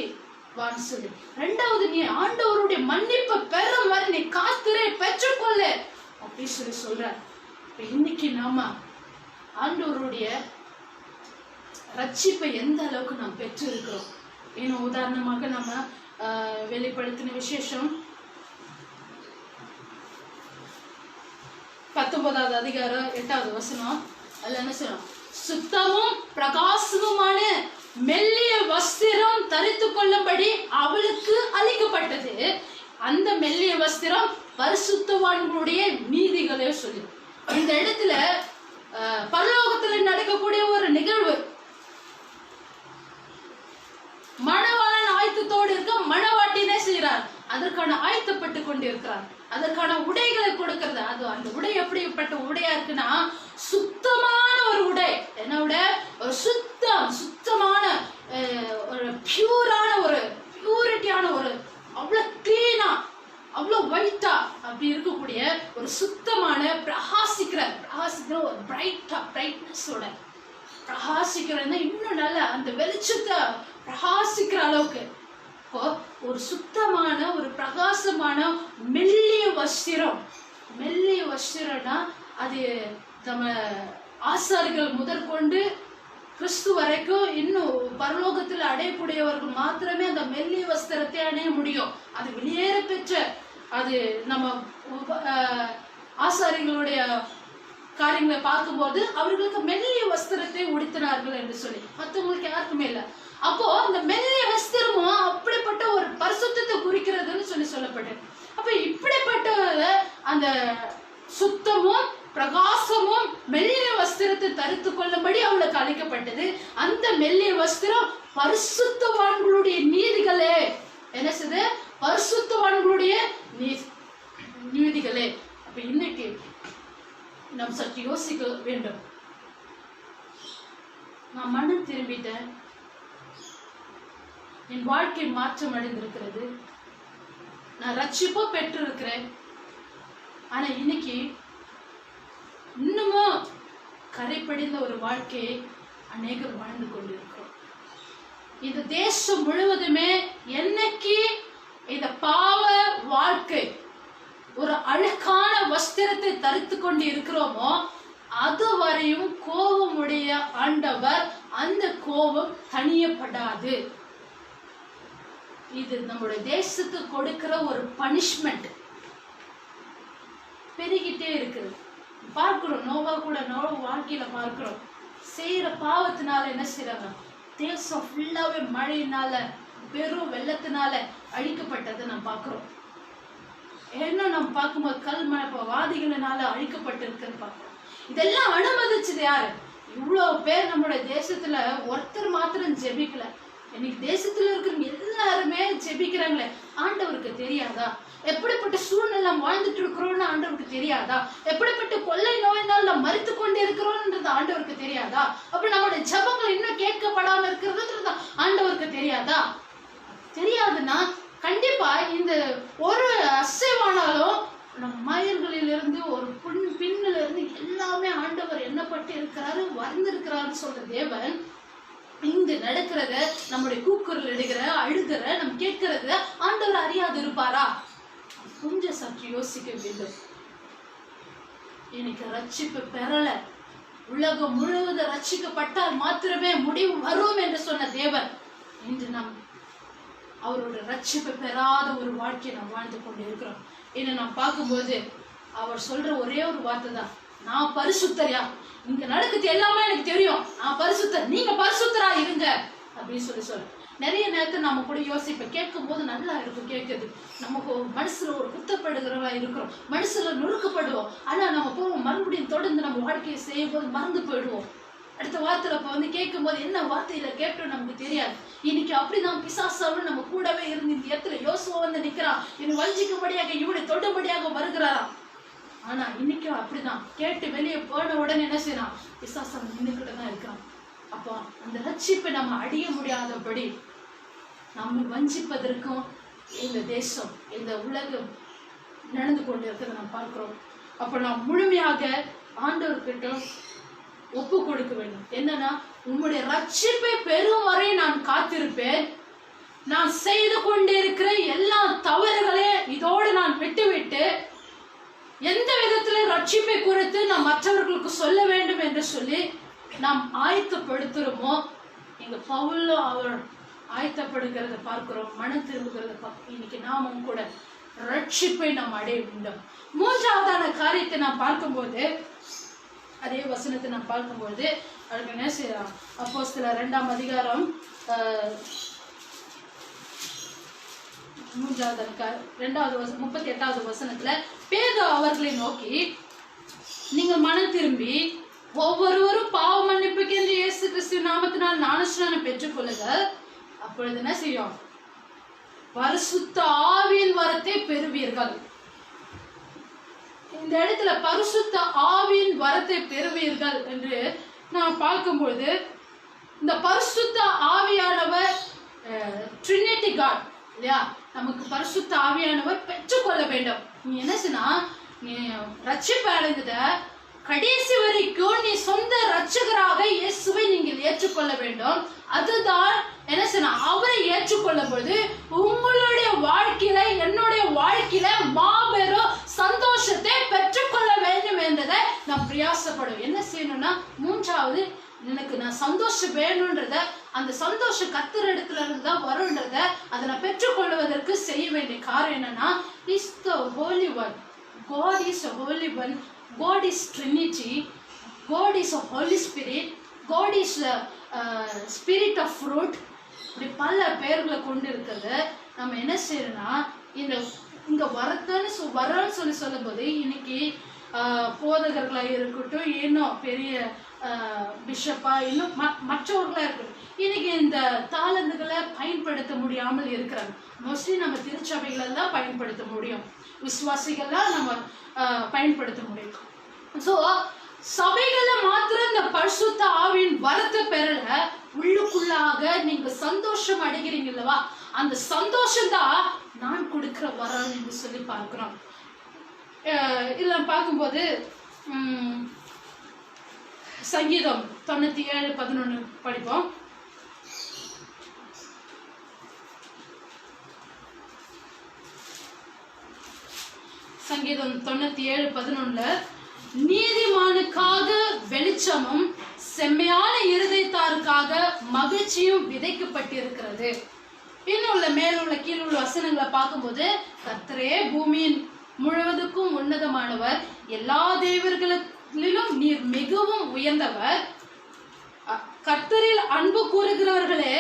வான்னு சொல்லி, ரெண்டாவது நீ ஆண்டவருடைய மன்னிப்பை பெறும் வரை நீ காத்திரை பெற்றுக்கொள்ள அப்படின்னு சொல்லி சொல்ற. இன்னைக்கு நாம ஆண்டவருடைய ரட்சிப்பை எந்த அளவுக்கு நாம் பெற்று இருக்கிறோம். இன்னும் உதாரணமாக நம்ம வெளிப்படுத்தின விசேஷம் 19வது அதிகாரம் 8வது வசனம். அதுல என்ன சொல்றோம், சுத்தமும் பிரகாசமுமான மெல்லிய வஸ்திரம் தரித்து கொள்ளும்படி அவளுக்கு அளிக்கப்பட்டது. அந்த மெல்லிய வஸ்திரம் பரிசுத்தவான்களுடைய நீதிகளே சொல்லி. இந்த இடத்துல பரலோகத்துல நடக்கக்கூடிய ஒரு நிகழ்வு. மணவாளன் ஆயத்தத்தோடு இருக்க, மணவாட்டினே செய்கிறார், அதற்கான ஆயத்தப்பட்டு கொண்டிருக்கிறார், அதற்கான உடைகளை கொடுக்கிறது. அது அந்த உடை எப்படிப்பட்ட உடையா இருக்குன்னா, சுத்தமான ஒரு உடை. என்ன உடை? ஒரு சுத்தமான ஒரு பியூரான ஒரு பியூரிட்டியான ஒரு அவ்வளவு கிளீனா அவ்வளவு ஒயிட்டா அப்படி இருக்கக்கூடிய ஒரு சுத்தமான பிரகாசிக்கிற ஒரு பிரைட்னஸோட பிரகாசிக்கிறதுனா இன்னும் நல்ல அந்த வெளிச்சத்தை பிரகாசிக்கிற அளவுக்கு ஒரு சுத்தமான ஒரு பிரகாசமான மெல்லிய வஸ்திரம்னா அது நம்ம ஆசாரிகள் முதற்கொண்டு கிறிஸ்து வரைக்கும் இன்னும் பரலோகத்தில் அடையக்கூடியவர்கள் மாத்திரமே அந்த மெல்லிய வஸ்திரத்தை அடைய முடியும். அது வெளியேற பெற்ற, அது நம்ம ஆசாரிகளுடைய காரியங்களை பார்க்கும்போது அவர்களுக்கு மெல்லிய வஸ்திரத்தை உடுத்தினார்கள் என்று சொல்லி, மற்றவங்களுக்கு யாருக்குமே இல்லை. அப்போ அந்த மெல்லிய வஸ்திரமும் அப்படிப்பட்ட ஒரு பரிசுத்தத்தை குறிக்கிறதுன்னு சொல்லப்பட்டது. அப்ப இப்படிப்பட்ட அந்த சுத்தமும் பிரகாசமும் மெல்லிய வஸ்திரத்தை தரித்து கொள்ளும்படி அவளுக்கு அளிக்கப்பட்டது. அந்த மெல்லிய வஸ்திரம் பரிசுத்தவான்களுடைய நீதிகளே. என்ன செய்து? பரிசுத்தவான்களுடைய நீதிகளே. அப்ப இன்னைக்கு நாம் சற்று யோசிக்க வேண்டும். நான் மனம் திரும்பிட்டேன், என் வாழ்க்கை மாற்றம் அடைந்திருக்கிறது, நான் ரட்சிப்போ பெற்று இருக்கிறேன். ஆனா இன்னைக்கு இன்னமும் கரைப்படிந்த ஒரு வாழ்க்கையை அநேகர் வாழ்ந்து கொண்டிருக்கிறோம். இந்த தேசம் முழுவதுமே என்னைக்கு இந்த பாவ வாழ்க்கை ஒரு அழுக்கான வஸ்திரத்தை தரித்து கொண்டு இருக்கிறோமோ அதுவரையும் கோபமுடைய ஆண்டவர் அந்த கோபம் தணியப்படாது. இது நம்முடைய தேசத்துக்கு கொடுக்கிற ஒரு பனிஷ்மெண்ட். பெருகிட்டே இருக்குது. பார்க்கிறோம், நோவா வாழ்க்கையில பார்க்கிறோம், செய்யற பாவத்தினால என்ன செய்யறாங்க, தேசம் ஃபுல்லாவே மழையினால பெரும் வெள்ளத்தினால அழிக்கப்பட்டதை நம்ம பார்க்கிறோம். என்ன நம்ம பார்க்கும்போது கல்மழை வாதிகளினால அழிக்கப்பட்டு இருக்கிறது பார்க்கிறோம். இதெல்லாம் அனுமதிச்சது யாரு? இவ்வளவு பேர் நம்மளுடைய தேசத்துல ஒருத்தர் மாத்திரம் ஜெபிக்கல. இன்னைக்கு தேசத்துல இருக்கிற எல்லாருமே ஜெபிக்கிறாங்களே, ஆண்டவருக்கு தெரியாதா? எப்படிப்பட்ட சூழ்நிலை வாழ்ந்துட்டு இருக்கிறோம்னு ஆண்டவருக்கு தெரியாதா? எப்படிப்பட்ட கொள்ளை நோயினால் நாம் மறித்து கொண்டு இருக்கிறோம்ன்றது ஆண்டவருக்கு தெரியாதா? அப்ப நம்மளுடைய ஜபங்கள் இன்னும் கேட்கப்படாம இருக்கிறதுன்றது ஆண்டவருக்கு தெரியாதா? தெரியாதுன்னா கண்டிப்பா இந்த ஒரு அசைவானாலும் நம் மயிர்களிலிருந்து ஒரு பின்னில இருந்து எல்லாமே ஆண்டவர் எண்ணப்பட்டு இருக்கிறாரு, வந்திருக்கிறாருன்னு சொல்ற தேவன் இங்கு நடக்கிறத, நம்முடைய கூக்குரல் எடுக்கிற அழுகிற நம்ம கேட்கறத ஆண்டவர் அறியாது இருப்பாரா? கொஞ்சம் சற்று யோசிக்க வேண்டும். இன்னைக்கு ரட்சிப்பு பெறல, உலகம் முழுவதும் ரட்சிக்கப்பட்டால் மாத்திரமே முடிவு வரும் என்று சொன்ன தேவன் இன்று நாம் அவரோட ரட்சிப்பு பெறாத ஒரு வாழ்க்கையை நாம் வாழ்ந்து கொண்டு இருக்கிறோம். இன்னும் நாம் பார்க்கும்போது அவர் சொல்ற ஒரே ஒரு வார்த்தை தான், நான் பரிசுத்தரியா, இங்க நடக்குது எல்லாமே எனக்கு தெரியும், நான் பரிசுத்தர், நீங்க பரிசுத்தரா இருங்க அப்படின்னு சொல்ல நிறைய நேரத்தில் நம்ம கூட யோசிப்போம், கேட்கும் போது நல்லா இருக்கும் கேட்குது, நமக்கு மனசுல ஒரு குத்தப்படுகிறவா இருக்கிறோம், மனசுல நொறுக்கப்படுவோம். ஆனா நம்ம போவோம் மறுபடியும் தொடர்ந்து நம்ம வாழ்க்கையை செய்யும் போது மறந்து போயிடுவோம். அடுத்த வார்த்தையில இப்போ வந்து கேட்கும் போது என்ன வார்த்தையில கேட்டோம் நமக்கு தெரியாது. இன்னைக்கு அப்படிதான் பிசாசாவும் நம்ம கூடவே இருந்து இந்த இடத்துல யோசுவா வந்து நிக்கிறான், இன்னும் வஞ்சிக்கும்படியாக இவனை தொடும்படியாக வருகிறாராம். ஆனா இன்னைக்கும் அப்படிதான், கேட்டு வெளியே போன உடனே என்ன செய்யறான், பிசாசம் நின்றுக்கிட்டு தான் இருக்கிறான். அப்போ அந்த ரட்சிப்பை நம்ம அடைய முடியாதபடி நம்ம வஞ்சிப்பதற்கும் இந்த தேசம் இந்த உலகம் நடந்து கொண்டு இருக்கிறத நாம் பார்க்கிறோம். அப்போ நாம் முழுமையாக ஆண்டவர்கிட்ட ஒப்பு கொடுக்க வேண்டும். என்னன்னா, உம்முடைய ரட்சிப்பை பெறும் வரை நான் காத்திருப்பேன், நான் செய்து கொண்டிருக்கிற எல்லா தவறுகளையும் இதோடு நான் விட்டுவிட்டு எந்த விதத்துல ரட்சிப்பை குறித்து நாம் மற்றவர்களுக்கு சொல்ல வேண்டும் என்று சொல்லி நாம் ஆயத்தப்படுத்துறோமோ, இங்க பவுல் அவர் ஆயத்தப்படுகிறத பார்க்கிறோம், மனம் திரும்புகிறத பார்க்கிறோம். இன்னைக்கு நாமும் கூட ரட்சிப்பை நாம் அடைய வேண்டும். மூன்றாவதான காரியத்தை நாம் பார்க்கும்போது, அதே வசனத்தை நாம் பார்க்கும்போது அதுக்கு என்ன செய்யலாம், அப்போஸ்தலர் 2ஆம் அதிகாரம் 38வது வசனத்துல பேதுரு அவர்களை நோக்கி, நீங்க மனம் திரும்பி ஒவ்வொருவரும் பாவ மன்னிப்புக்கு என்று இயேசு கிறிஸ்து நாமத்தினால் ஞானஸ்நானம் பெற்றுக் கொள்ளுங்கள், அப்பொழுது என்ன செய்யும், பரிசுத்த ஆவியின் வரத்தை பெறுவீர்கள். இந்த இடத்துல பரிசுத்த ஆவியின் வரத்தை பெறுவீர்கள் என்று நான் பார்க்கும்போது, இந்த பரிசுத்த ஆவியானவர் ட்ரினிட்டி காட் இல்லையா, நமக்கு பரிசுத்த ஆவியானவர் பெற்றுக்கொள்ள வேண்டும். நீ என்ன செய்யனா, நீ ரட்சிப்பு அடைந்தத கடைசி வரைக்கும் நீ சொந்த ரட்சகராக இயேசுவை நீங்கள் ஏற்றுக்கொள்ள வேண்டும். அதுதான் என்ன செய்யணும், அவரை ஏற்றுக்கொள்ளும் போது உங்களுடைய வாழ்க்கையில என்னுடைய வாழ்க்கையில மாபெரும் சந்தோஷத்தை பெற்றுக்கொள்ள வேண்டும் என்றதை நான் பிரயாசப்படும். என்ன செய்யணும்னா, மூன்றாவது எனக்கு நான் சந்தோஷம் வேணும்ன்றத, அந்த சந்தோஷம் கர்த்தர் இடத்துல இருந்து தான் வரும்ன்றத அதை நான் பெற்றுக்கொள்வதற்கு செய்ய வேண்டிய காரியம் என்னன்னா, is the Holi one. God is a holy one. God is Trinity. God is a Holy Spirit. God is a Spirit of fruit. இப்படி பல பெயர்களை கொண்டு இருக்கிறது. நம்ம என்ன செய்யறோம்னா, இங்க வரன்னு சொல்லி சொல்லும் போது, இன்னைக்கு போதகர்களாக இருக்கட்டும், இன்னும் பெரிய பிஷப்பா, இன்னும் மற்றவர்களா இருக்கட்டும், இன்னைக்கு இந்த தாளந்துகளை பயன்படுத்த முடியாமல் இருக்கிறாங்க. மோஸ்ட்லி நம்ம திருச்சபைகள் தான் பயன்படுத்த முடியும், விசுவாசிகள்லாம் நம்ம பயன்படுத்த முடியும். ஸோ சபைகளை மாத்திரம் இந்த பரிசுத்த ஆவியின் வரத்தை பெறல, உள்ளுக்குள்ளாக நீங்க சந்தோஷம் அடைகிறீங்க இல்லவா, அந்த சந்தோஷம் தான் நான் கொடுக்கிற வரம் என்று சொல்லி பார்க்கிறோம். இதில் பார்க்கும்போது சங்கீதம் 97:11 படிப்போம். சங்கீதம் 97:11, நீதிமானுக்காக வெளிச்சமும் செம்மையான இருதயத்தாருக்காக மகிழ்ச்சியும் விதைக்கப்பட்டிருக்கிறது. இன்னும் மேலுள்ள கீழுள்ள வசனங்களை பார்க்கும்போது, கர்த்தரே பூமியின் முழுவதுக்கும் உன்னதமானவர், எல்லா தேவர்களிலும் நீர் மிகவும் உயர்ந்தவர், கர்த்தரில் அன்பு கூறுகிறவர்களே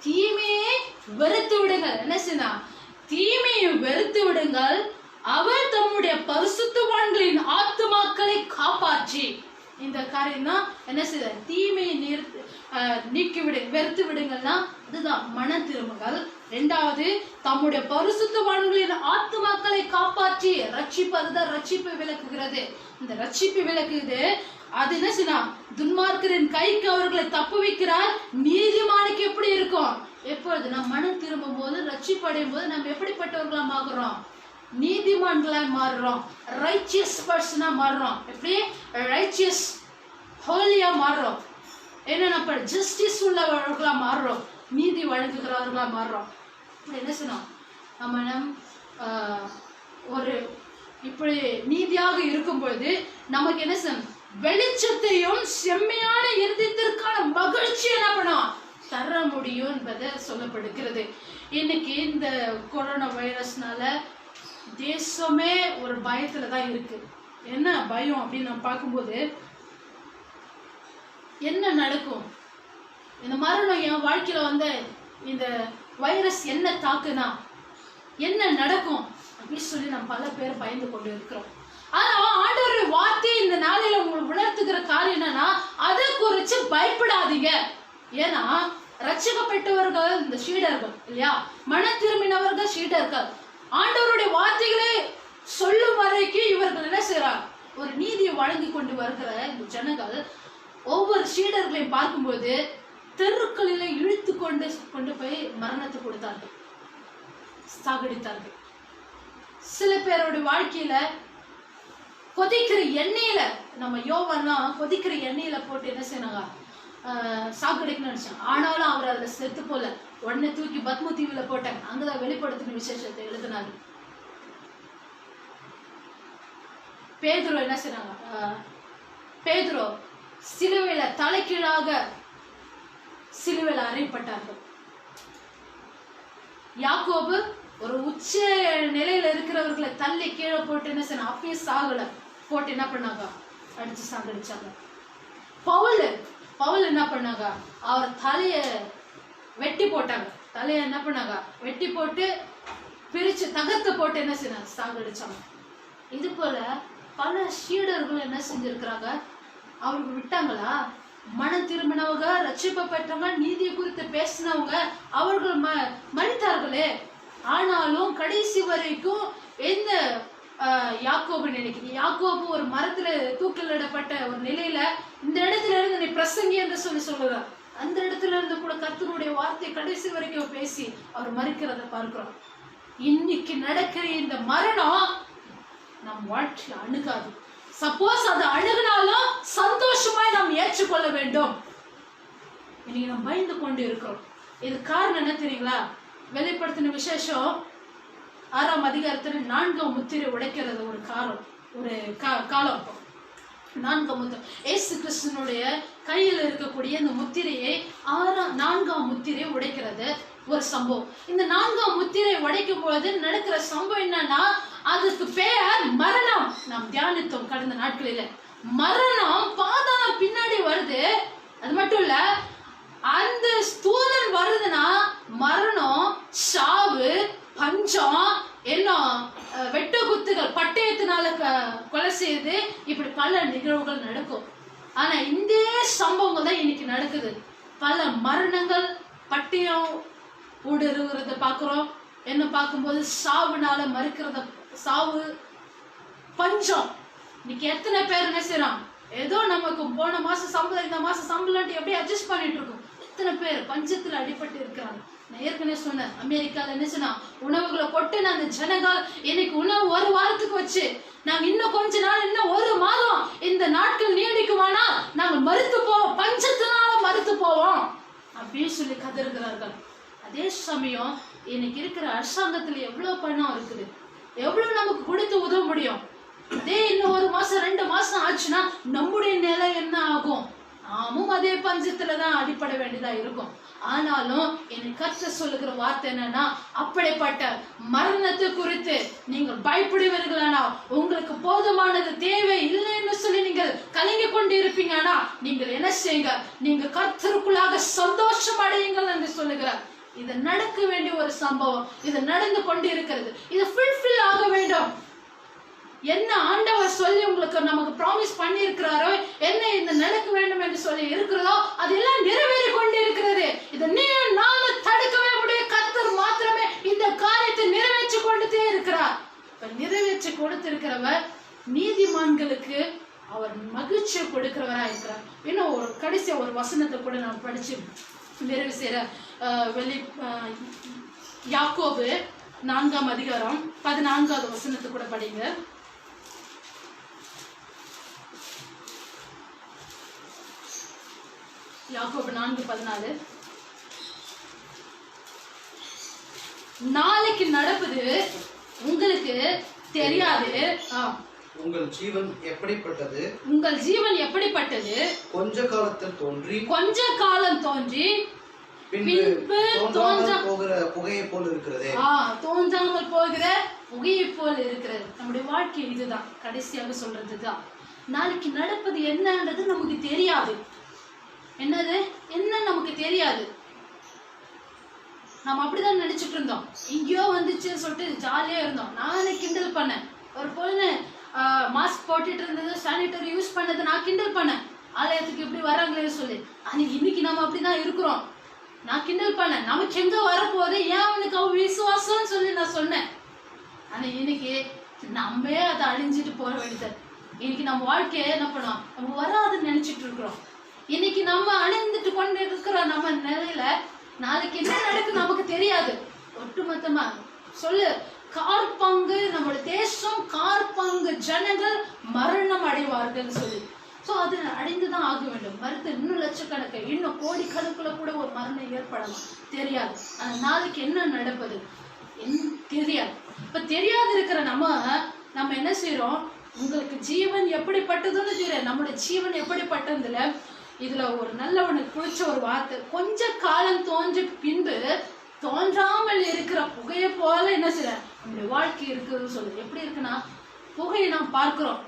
தீமையை வெறுத்து விடுங்கள். என்ன செய்ய, தீமையை வெறுத்து விடுங்கள், அவர் தம்முடைய பரிசுத்தவான்களின் ஆத்துமாக்களை காப்பாற்றி. இந்த காரியம் தான் என்ன செய்ய, தீமையை நீக்கிவிடு வெறுத்து விடுங்கள்னா அதுதான் மன திரும்புங்கள். ரெண்டாவது, தம்முடைய பரிசுத்தவான்களின் ஆத்துமாக்களை காப்பாற்றி ரட்சிப்பு, அதுதான் ரட்சிப்பை விளக்குகிறது. இந்த ரட்சிப்பை விளக்குது. அது என்ன செய்ய, துன்மார்க்கரின் கைக்கு அவர்களை தப்பு வைக்கிறார். நீதிமானுக்கு எப்படி இருக்கும், எப்பொழுது நம்ம மனம் திரும்பும் போது, ரட்சிப்பு அடையும் போது நம்ம எப்படிப்பட்டவர்களா ஆகுறோம், நீதிமான்களா மாறுறோம், ரைச்சியஸ் பர்சனா மாறுறோம். எப்படி ரைச்சியஸ் ஹோலியா மாறுறோம், என்ன ஜஸ்டிஸ் உள்ளவர்களா மாறுறோம், நீதி வழங்குகிறவர்களா மாறுறோம். என்ன செய்யணும், நம்ம ஒரு இப்படி நீதியாக இருக்கும் பொழுது நமக்கு என்ன செய்யணும், வெளிச்சத்தையும் செம்மையான இருதயத்திற்கான மகிழ்ச்சி என்ன பண்ணும் தர முடியும் என்பதை சொல்லப்படுகிறது. இன்னைக்கு இந்த கொரோனா வைரஸ்னால தேசமே ஒரு பயத்துல தான் இருக்கு. என்ன பயம் அப்படின்னு நம்ம பார்க்கும்போது, என்ன நடக்கும், இந்த மரணம் என் வாழ்க்கையில வந்து இந்த வைரஸ் என்ன தாக்குனா என்ன நடக்கும் அப்படின்னு சொல்லி நம்ம பல பேர் பயந்து கொண்டு இருக்கிறோம். ஆனா ஆண்டவருடைய வார்த்தை இந்த நாளில உங்களுக்கு உணர்த்துகிற காரியம் என்னன்னா, அதை குறித்து பயப்படாதீங்க. ஏன்னா ரட்சிக்கப்பட்டவர்கள் இந்த சீடர்கள் இல்லையா, மன திரும்பினவர்கள் சீடர்கள். ஆண்டவருடைய வார்த்தைகளை சொல்லும் வரைக்கும் இவர்கள் என்ன செய்யறாங்க, ஒரு நீதியை வழங்கி கொண்டு வருகிற இந்த ஜனங்கள் ஒவ்வொரு சீடர்களையும் பார்க்கும்போது தெருக்களில இழுத்து கொண்டு போய் மரணத்தை கொடுத்தார்கள், சாகடித்தார்கள். சில பேருடைய வாழ்க்கையில கொதிக்கிற எண்ணெயில, நம்ம யோவான்லாம் கொதிக்கிற எண்ணெயில போட்டு என்ன செய்யறாங்க, சாகடிக்கணும்னு நினைச்சாங்க. ஆனாலும் அவர் அதுல செத்து போல, உடனே தூக்கி பத்ம தீவுல போட்டாங்க. அங்கதான் வெளிப்படுத்தின விசேஷத்தை எழுதினாரு. பேதுரு என்ன செய்றாங்க, பேதுரு சிலுவையில தலைகீழாக சிலுவையில அறையப்பட்டார்கள். யாக்கோபு ஒரு உச்ச நிலையில இருக்கிறவர்களை தள்ளி கீழே போட்டு என்ன செய்யணும், அப்பயே சாகல போட்டு என்ன பண்ணாங்க, அடிச்சு சாகடிச்சாங்க. பவுல் என்ன பண்ணாங்க, அவர் தலைய வெட்டி போட்டாங்க. தலைய என்ன பண்ணாங்க, வெட்டி போட்டு பிரிச்சு தகர்த்து போட்டு என்ன செய்யணும், சாகடிச்சாங்க. இது போல பல சீடர்கள் என்ன செஞ்சிருக்கிறாங்க, அவருக்கு விட்டாங்களா? மன திரும்பினவங்க, ரட்சிப்பு பெற்றவங்க, நீதியை குறித்து பேசினவங்க, அவர்கள் மறித்தார்களே. ஆனாலும் கடைசி வரைக்கும் எந்த யாக்கோபு நினைக்கிறீங்க, யாக்கோபு ஒரு மரத்துல தூக்கிலிடப்பட்ட ஒரு நிலையில இந்த இடத்துல இருந்து நீ பிரசங்கி என்று சொல்லுறார். அந்த இடத்துல இருந்து கூட கர்த்தருடைய வார்த்தை கடைசி வரைக்கும் பேசி அவர் மறிக்கிறத பார்க்கிறோம். இன்னைக்கு நடக்கிற இந்த மரணம் நம் வாழ்க்கையில அணுகாது. சப்போஸ் அது அணுகினாலும் சந்தோஷமாய் நாம் ஏற்றுக்கொள்ள வேண்டும். இன்னைக்கு நாம் பயந்து கொண்டு இருக்கிறோம். இது காரணம் என்ன தெரியுங்களா? வெளிப்படுத்தின விசேஷம் 6ஆம் அதிகாரத்துல 4ஆம் முத்திரை உடைக்கிறது ஒரு காலம், ஒரு காலம். 4ஆம் முத்திரை இயேசு கிறிஸ்துனுடைய கையில் இருக்கக்கூடிய இந்த முத்திரையை 4ஆம் முத்திரை உடைக்கிறது ஒரு சம்பவம். இந்த 4ஆம் முத்திரை உடைக்கும் பொழுது நடக்கிற சம்பவம் என்னன்னா, அதுக்கு பெயர் மரணம். நாம் தியானித்தோம் கடந்த நாட்களில. மரணம் பாதாளம் பின்னாடி வருது. அது மட்டும் இல்ல, அந்த ஸ்தூலன் வருதுன்னா மரணம், சாவு, பஞ்சம், என்ன வெட்டு குத்துகள், பட்டயத்தினால கொலை செய்யுது, இப்படி பல நிகழ்வுகள் நடக்கும். ஆனா இந்த சம்பவங்கள் தான் இன்னைக்கு நடக்குது. பல மரணங்கள், பட்டயம் ஊடுருவுறத பாக்குறோம். என்ன பார்க்கும்போது சாவுனால மறுக்கிறத, சாவு, பஞ்சம். இன்னைக்கு எத்தனை பேர் என்ன செய்யறான், ஏதோ நமக்கு போன மாசம் சம்பளம், இந்த மாசம் சம்பளம் எப்படி அட்ஜஸ்ட் பண்ணிட்டு இருக்கோம். எத்தனை பேர் பஞ்சத்துல அடிபட்டு இருக்கிறாங்க. நான் ஏற்கனவே சொன்னேன், அமெரிக்கால என்ன சொன்னா, உணவுகளை கொட்டு அந்த ஜனங்கள் இன்னைக்கு உணவு ஒரு வாரத்துக்கு வச்சு, நாங்க இன்னும் கொஞ்ச நாள், இன்னும் ஒரு மாதம் இந்த நாட்கள் நீடிக்குமானா நாங்க மறுத்து போவோம், பஞ்சத்தினால மறுத்து போவோம் அப்படின்னு சொல்லி கதறுகிறார்கள். அதே சமயம் இன்னைக்கு இருக்கிற அரசாங்கத்துல எவ்வளவு பணம் இருக்குது, எவ்வளவு நமக்கு கொடுத்து உதவ முடியும். அதே இன்னும் ஒரு மாசம் 2 மாசம் ஆச்சுன்னா நம்முடைய நிலை என்ன ஆகும்? நாமும் அதே பஞ்சத்துலதான் அடிப்பட வேண்டியதா இருக்கும். ஆனாலும் என்னை கர்த்தர் சொல்லுகிற வார்த்தை என்னன்னா, அப்படிப்பட்ட மரணத்தை குறித்து நீங்கள் பயப்படுவீர்களானா, உங்களுக்கு போதுமானது தேவை இல்லைன்னு சொல்லி நீங்கள் கலங்கி கொண்டு இருப்பீங்கன்னா, நீங்கள் என்ன செய்யுங்க, நீங்க கர்த்தருக்குள்ளாக சந்தோஷம் அடையுங்கள் என்று சொல்லுகிறார். இது நடக்க வேண்டிய ஒரு சம்பவம், இது நடந்து கொண்டு இருக்கிறது. இது ஃபுல்ஃபில் ஆக வேண்டும். என்ன ஆண்டவர் சொல்லி உங்களுக்கு நமக்கு ப்ராமிஸ் பண்ணி இருக்கிறாரோ, என்ன இந்த நடக்க வேண்டும் என்று சொல்லி இருக்கிறதோ, அதெல்லாம் நிறைவேறி கொண்டு இருக்கிறது. இதை நானும் தடுக்கவே முடியும். கர்த்தர் மாத்திரமே இந்த காரியத்தை நிறைவேற்றி கொண்டுட்டே இருக்கிறார். நிறைவேற்றி கொடுத்திருக்கிறவர் நீதிமான்களுக்கு அவர் மகிழ்ச்சியை கொடுக்கிறவரா இருக்கிறார். இன்னும் ஒரு கடைசியா ஒரு வசனத்தை கூட நான் படிச்சு நிறைவு செய்யற. யாக்கோபு 4ஆம் அதிகாரம் 14வது வசனத்தை கூட படிங்க. யாக்கோபு 4:14. நாளைக்கு நடப்பது உங்களுக்கு தெரியாது. உங்கள் ஜீவன் எப்படிப்பட்டது, உங்கள் ஜீவன் எப்படிப்பட்டது, கொஞ்ச காலத்தில் தோன்றி கொஞ்ச காலம் தோன்றி பின்பு தோன்றாமல் போகிற புகையை போல் இருக்கிறது. தோன்றாமல் போகிற புகையை போல் இருக்கிறது. நம்முடைய வாழ்க்கை இதுதான். கடைசியாக சொல்றதுதான், நாளைக்கு நடப்பது என்னன்றது நமக்கு தெரியாது. என்னது என்ன நமக்கு தெரியாது. நம்ம அப்படிதான் நினைச்சிட்டு இருந்தோம். எங்கேயோ வந்துச்சுன்னு சொல்லிட்டு ஜாலியா இருந்தோம். நானே கிண்டல் பண்ணேன். ஒரு பொண்ணு மாஸ்க் போட்டுட்டு இருந்தது, சானிட்டரி யூஸ் பண்ணது நான் கிண்டல் பண்ணேன். ஆலயத்துக்கு இப்படி வராங்களே சொல்லி. ஆனா இன்னைக்கு நம்ம அப்படிதான் இருக்கிறோம். நான் கிண்டல் பண்ணேன். நமக்கு எங்க வரப்போகுது, ஏன் அவனுக்கு அவ விசுவாசம்னு சொல்லி நான் சொன்னேன். ஆனா இன்னைக்கு நம்ம அதை அழிஞ்சிட்டு போற வேண்டியது. இன்னைக்கு நம்ம வாழ்க்கைய என்ன பண்ணுவோம், நம்ம வராதுன்னு நினைச்சிட்டு இருக்கிறோம். இன்னைக்கு நம்ம அணிந்துட்டு கொண்டு இருக்கிற நம்ம நிலையில நாளைக்கு என்ன நடக்கும் நமக்கு தெரியாது. ஒட்டுமொத்தமா சொல்லு, கார் பங்கு நம்மளோட தேசம், கார் பங்கு ஜனங்கள் மரணம் அடைவார்கள் சொல்லி. சோ அது அடைந்துதான் ஆக வேண்டும். மறுத்து இன்னும் லட்சக்கணக்கு, இன்னும் கோடிக்கணக்குல கூட ஒரு மரணம் ஏற்படலாம், தெரியாது. ஆனா நாளைக்கு என்ன நடப்பது தெரியாது. இப்ப தெரியாது இருக்கிற நம்ம என்ன செய்யறோம், உங்களுக்கு ஜீவன் எப்படிப்பட்டதுன்னு தெரியாது. நம்மளோட ஜீவன் எப்படிப்பட்டதுல இதுல ஒரு நல்லவனுக்கு குளிச்ச ஒரு வார்த்தை, கொஞ்ச காலம் தோன்ற பின்பு தோன்றாமல் இருக்கிற புகையை போல என்ன செய்யற நம்முடைய வாழ்க்கை இருக்குதுன்னு சொல்லுது. எப்படி இருக்குன்னா, புகையை நாம் பார்க்கிறோம்.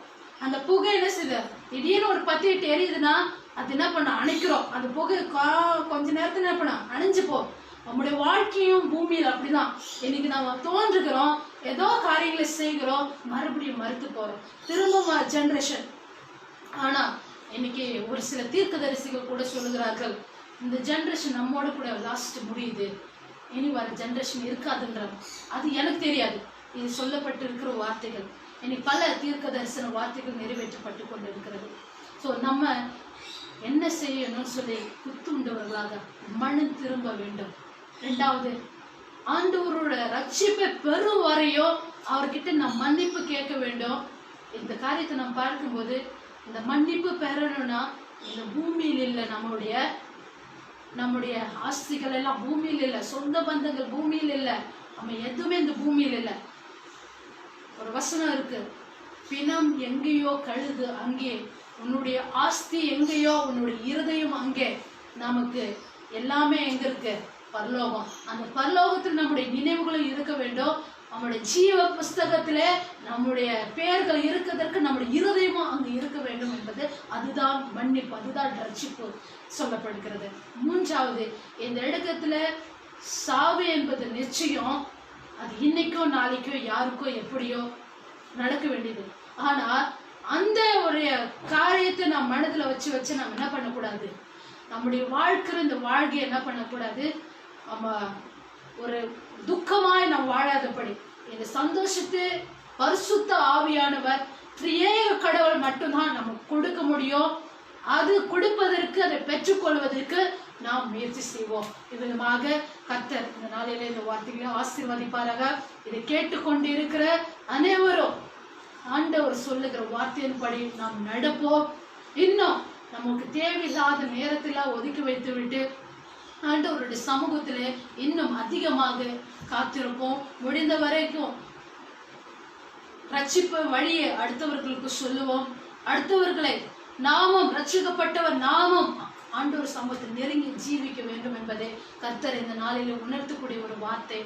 அந்த புகை என்ன செய்யுது, திடீர்னு ஒரு பத்திட்டு எரியுதுன்னா அது என்ன பண்ண அணைக்கிறோம். அந்த புகை கொஞ்ச நேரத்துல என்ன பண்ண அணைஞ்சு போ. நம்முடைய வாழ்க்கையும் பூமியில் அப்படிதான். இன்னைக்கு நம்ம தோன்றுகிறோம், ஏதோ காரியங்களை செய்கிறோம், மறுபடியும் மறுத்து போறோம், திரும்ப ஜெனரேஷன். ஆனா இன்னைக்கு ஒரு சில தீர்க்கதரிசிகள் கூட சொல்லுகிறார்கள், இந்த ஜெனரேஷன் நம்மோட கூட லாஸ்ட் முடியுது, இனி வர ஜெனரேஷன் இருக்காதுன்றாங்க. அது எனக்கு தெரியாது, இது சொல்லப்பட்டு இருக்கிற வார்த்தைகள். இன்னைக்கு பல தீர்க்க தரிசன வார்த்தைகள் நிறைவேற்றப்பட்டு கொண்டு இருக்கிறது. ஸோ நம்ம என்ன செய்யணும்னு சொல்லி குத்துண்டவர்களாக மனம் திரும்ப வேண்டும். ரெண்டாவது, ஆண்டவரோட ரட்சிப்பை பெறும் வரையோ அவர்கிட்ட நாம் மன்னிப்பு கேட்க வேண்டும். இந்த காரியத்தை நாம் பார்க்கும்போது, இந்த மன்னிப்பு பெறணும்னா இந்த பூமியில் இல்லை, நம்முடைய ஆஸ்திகள் எல்லாம் பூமியில் இல்லை, சொந்த பந்தங்கள் பூமியில் இல்லை, நம்ம எதுவுமே இந்த பூமியில் இல்லை. ஒரு வசனம் இருக்கு, பிணம் எங்கேயோ கழுது அங்கே, உன்னுடைய ஆஸ்தி எங்கேயோ உன்னுடைய இருதயம் அங்கே. நமக்கு எல்லாமே எங்க இருக்கு, பரலோகம். அந்த பரலோகத்தில் நம்முடைய நினைவுகளும் இருக்க வேண்டும். நம்முடைய ஜீவ புஸ்தகத்திலே நம்முடைய பெயர்கள் இருக்கிறதற்கு நம்முடைய இருதயமும் அங்கு இருக்க வேண்டும் என்பது, அதுதான் மன்னிப்பு, அதுதான் ரட்சிப்பு சொல்லப்படுகிறது. மூன்றாவது, இந்த இடத்துல சாவு என்பது நிச்சயம். அது இன்னைக்கோ நாளைக்கோ யாருக்கோ எப்படியோ நடக்க வேண்டியது. ஆனா அந்த ஒரு காரியத்தை நாம் மனதுல வச்சு நம்ம என்ன பண்ணக்கூடாது, நம்முடைய வாழ்க்கை இந்த வாழ்க்கையை என்ன பண்ணக்கூடாது, நம்ம ஒரு துக்கமாய் நாம் வாழாதபடி இந்த சந்தோஷத்தை பரிசுத்த ஆவியானவர் திரியேக கடவுள் மட்டும்தான் நமக்கு கொடுக்க முடியும். அது கொடுப்பதற்கு, அதை பெற்றுக்கொள்வதற்கு நாம் முயற்சி செய்வோம். இவ்விதமாக கர்த்தர் இந்த நாளிலே இந்த வார்த்தைகளை ஆசீர்வதிப்பாராக. இதை கேட்டுக்கொண்டு இருக்கிற அனைவரும் ஆண்டவர் சொல்லுகிற வார்த்தையின்படி நாம் நடப்போம். இன்னும் நமக்கு தேவையில்லாத நேரத்தில் ஒதுக்கி வைத்து விட்டு ஆண்டவருடைய சமூகத்திலே இன்னும் அதிகமாக காத்திருப்போம். முடிந்த வரைக்கும் ரட்சிப்பு வழியை அடுத்தவர்களுக்கு சொல்லுவோம். அடுத்தவர்களை நாமும் ரட்சிக்கப்பட்டவர் நாமும் ஆண்டவர் சமூகத்தில் நெருங்கி ஜீவிக்க வேண்டும் என்பதை கர்த்தர் இந்த நாளிலே உணர்த்தக்கூடிய ஒரு வார்த்தை.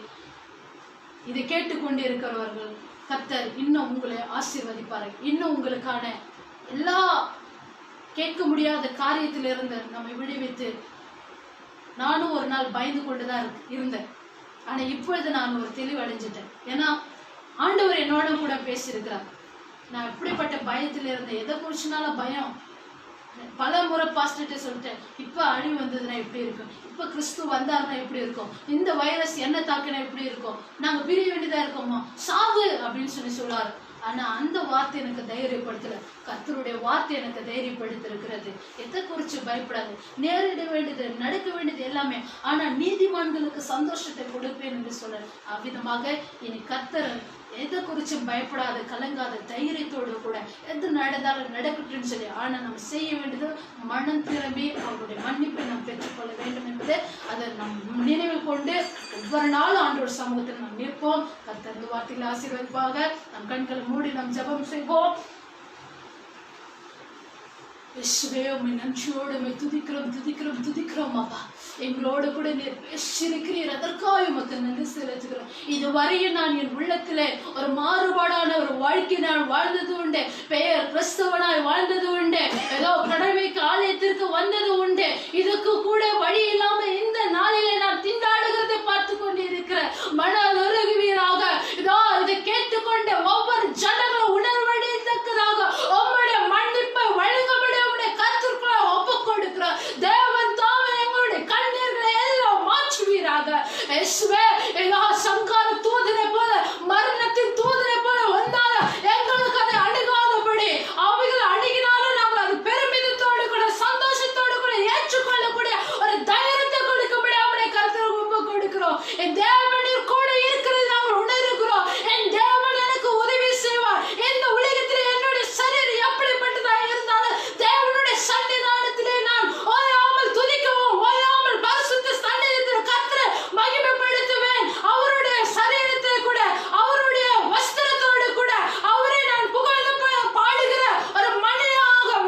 இதை கேட்டுக்கொண்டு இருக்கிறவர்கள் கர்த்தர் இன்னும் உங்களை ஆசீர்வதிப்பார். இன்னும் உங்களுக்கான எல்லா கேட்க முடியாத காரியத்திலிருந்து நம்மை விடுவித்து, நானும் ஒரு நாள் பயந்து கொண்டுதான் இருந்தேன். ஆனா இப்பொழுது நான் ஒரு தெளிவடைஞ்சிட்டேன். ஏன்னா ஆண்டவர் என்னோட கூட பேசியிருக்கிறார். நான் எப்படிப்பட்ட பயத்துல இருந்தேன், எதை குறிச்சுனால பயம். பல முறை பாஸ்டர்கிட்ட சொல்லிட்டேன், இப்ப அழிவு வந்ததுன்னா எப்படி இருக்கும், இப்ப கிறிஸ்து வந்தாருன்னா எப்படி இருக்கும், இந்த வைரஸ் என்ன தாக்குனா எப்படி இருக்கும், நாங்க பிரிய வேண்டியதா இருக்கோமா, சாவு அப்படின்னு சொல்லுவாரு. ஆனா அந்த வார்த்தை எனக்கு தைரியப்படுத்தல. கர்த்தருடைய வார்த்தை எனக்கு தைரியப்படுத்தி இருக்கிறது. எதை குறிச்சு பயப்படாது, நேரிட வேண்டியது நடக்க வேண்டியது எல்லாமே, ஆனா நீதிமான்களுக்கு சந்தோஷத்தை கொடுப்பேன் என்று சொல்ல. அவ்விதமாக இனி கர்த்தர் எதை குறிச்சும் பயப்படாத, கலங்காத தைரியத்தோடு கூட எது நடந்தாலும் நடக்கட்டும்னு சொல்லி. ஆனா நம்ம செய்ய வேண்டியது மனம் திரும்பி அவருடைய மன்னிப்பை நாம் பெற்றுக்கொள்ள வேண்டும் என்பதை அதை நம் நினைவில் கொண்டு ஒவ்வொரு நாளும் ஆண்டோட சமூகத்தில் நாம் நிற்போம். கர்த்தர் வார்த்தைகளை ஆசீர்வதிப்பாக. நம் கண்களை மூடி நாம் ஜெபம் செய்வோம். இயேசுவே, உம்மை நன்றியோடு உம்மை துதிக்கிறோம் அப்பா. எங்களோடு கூட நீர் பேசியிருக்கிறீர், அதற்காக உமக்கு நன்றி செலுத்துகிறோம். இதுவரையும் நான் என் உள்ளத்திலே ஒரு மாறுபாடான ஒரு வாழ்க்கை நான் வாழ்ந்தது உண்டு. பெயர் கிறிஸ்தவனாய் வாழ்ந்தது உண்டு. ஏதோ கடமைக்கு ஆலயத்திற்கு வந்தது உண்டு. இதுக்கு கூட வழி இல்லாம இந்த நாளிலே நான் திண்டாடுகிறதை பார்த்து மனதுருகுவீராக. இதோ இதை கேட்டுக்கொண்ட ஒவ்வொரு ஜனங்களும் உணர்வடையத்தக்கதாக உம்முடைய மன்னிப்பை வழங்கும்படி உம்முடைய கருத்துக்களை ஒப்புக் கொடுக்கிறோம். தேவன் தாமே எங்களுடைய கண்ணீர்களை எல்லாம் மாற்றுவீராக. இயேசுவே, இதோ சங்கார தூதனை போல, மரணத்தின் தூதனை போல வந்தாலும் எங்களுக்கு அதை அணுகாதபடி, அவைகள் அணுகினாலும் நாங்கள் அது பெருமிதத்தோடு கூட சந்தோஷத்தோடு கூட ஏற்றுக்கொள்ளக்கூடிய ஒரு தைரியத்தை கொடுக்கும்படி அவருடைய கருத்தில் ஒப்புக் கொடுக்கிறோம். என் தேவனீர் கூட இருக்கிறது நாங்கள் உணர்கிறோம். என் தேவன் எனக்கு உதவி செய்வார். இந்த உலகத்தில் என்னுடைய சரீரம் எப்படிப்பட்டதா இருந்தாலும் தேவனுடைய சன்னிதானத்திலே நான் ஓயாமல் துதிக்கவும் ஓயாமல் பரிசுத்த சன்னிதானத்தில் கர்த்தரை மகிமைப்படுத்துவேன். அவருடைய சரீரத்தை கூட அவருடைய வஸ்திரத்தோடு கூட அவரை நான் புகழ்ந்து பாடுகிற ஒரு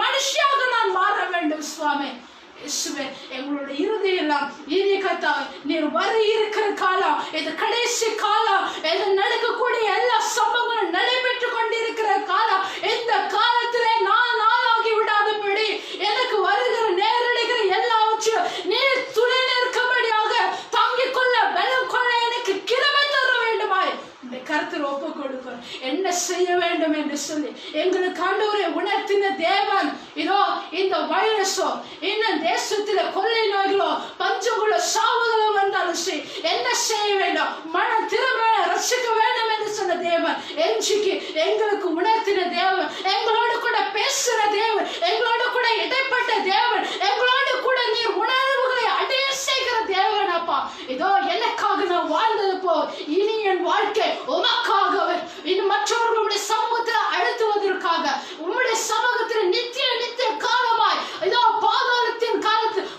மனுஷியாக நான் மாற வேண்டும் சுவாமி. இயேசுவே, எங்களுடைய இருதயெல்லாம் இனி கர்த்தாவே, நீர் வர இருக்கிற காலம், இது கடைசி காலம், இது நடக்கக்கூடிய எல்லா சம்பவங்களும் நடைபெற்று கொண்டிருக்கிற காலம். இந்த காலத்திலே நான் நாளாகி விடாதபடி எனக்கு வருகிற நேரடிகிற எல்லாவற்றையும் நீர் துணை நிற்கும்படியாக தாங்கிக் கொள்ள பலம் கொள்ள எனக்கு கிருபை தர வேண்டுமாய் இந்த கருத்தில் ஒப்புக் கொடுக்கிறோம். என்ன செய்ய வேண்டும் என்று சொல்லி எங்களுக்கு ஆண்டவரை உணர்த்தின தேவன், இதோ இந்த வைரஸோ இன்னும் தேசத்தில கொள்ளை நோய்களோ பஞ்சங்களோ சாவுகளோ வந்தாலும் சரி, என்ன செய்ய வேண்டும், மனம் திரும்ப ரசிக்க வேண்டும் என்று சொன்ன தேவன் எஞ்சிக்கு எங்களுக்கு உணர்த்தின தேவன், எங்களோடு கூட பேசுற தேவன், எங்களோடு கூட இடைப்பட்ட தேவன், எங்களோடு கூட நீர் உணர்வுகளை அடைய செய்கிற தேவன். அப்பா, இதோ எனக்காக நான் வாழ்ந்தது போ, இனி என் வாழ்க்கை உமக்காகவே, இன்னும் மற்றவர்களுடைய சமூகத்தில் அழுத்துவதற்காக, உம்முடைய சமூகத்தில் நித்திய நித்திய காலமாய் இதோ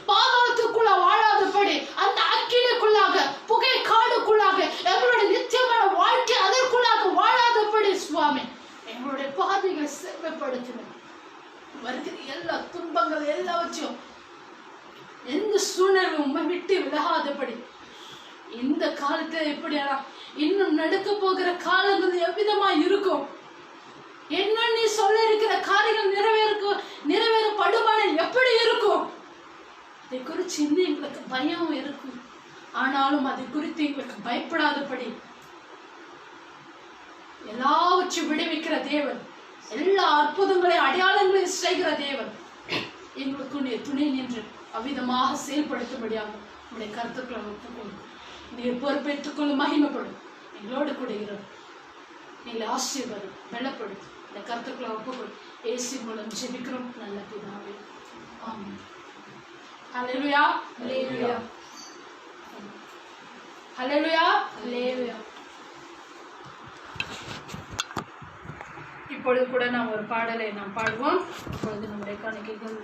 பாதாளத்துக்குள்ள வாழாதபடி, அந்த அக்கினிக்குள்ளாக புகை காடுக்குள்ளாக எங்களுடைய நித்தியமான வாழ்க்கை அதற்குள்ளாக வாழாதபடி சுவாமி எங்களுடைய பாதைகளை செவ்வாய்ப்படுத்தினோம். வருகிற எல்லா துன்பங்கள் எல்லாவற்றையும் எந்த சூழ்நிலை உண்மை விட்டு விலகாதபடி, இந்த காலத்துல எப்படியா இன்னும் நடக்க போகிற காலங்கள் எவ்விதமா இருக்கும், என்ன நீ சொல்ல இருக்கிற காரியங்கள் நிறைவேறப்படுமானால் எப்படி இருக்கும், அதை குறித்து இன்னும் எங்களுக்கு பயம் இருக்கும். ஆனாலும் அதை குறித்து எங்களுக்கு பயப்படாதபடி எல்லாவற்றையும் விடுவிக்கிற தேவன், எல்லா அற்புதங்களையும் அடையாளங்களையும் செய்கிற தேவன், எங்களுக்கு துணை நின்று அவ்விதமாக செயல்படுத்தும்படியாக உடைய கருத்துக்களை ஒப்புக்கொள்ளும். நீர் பொறுப்பேற்றுக் கொள்ளும், மகிமைப்படும், எங்களோடு கூட இரும், எங்களை ஆசீர்வாதம் பலப்படுத்தும். இந்த கருத்துக்களை ஒப்புக்கொள்ளும். இயேசு மூலம் ஜெபிக்கிறோம் நல்ல பிதாவே, ஆமென். ஹல்லேலூயா, ஹல்லேலூயா, ஹல்லேலூயா, ஹல்லேலூயா. இப்பொழுது கூட நாம் ஒரு பாடலை நாம் பாடுவோம். இப்பொழுது நம்முடைய காணிக்கைகள்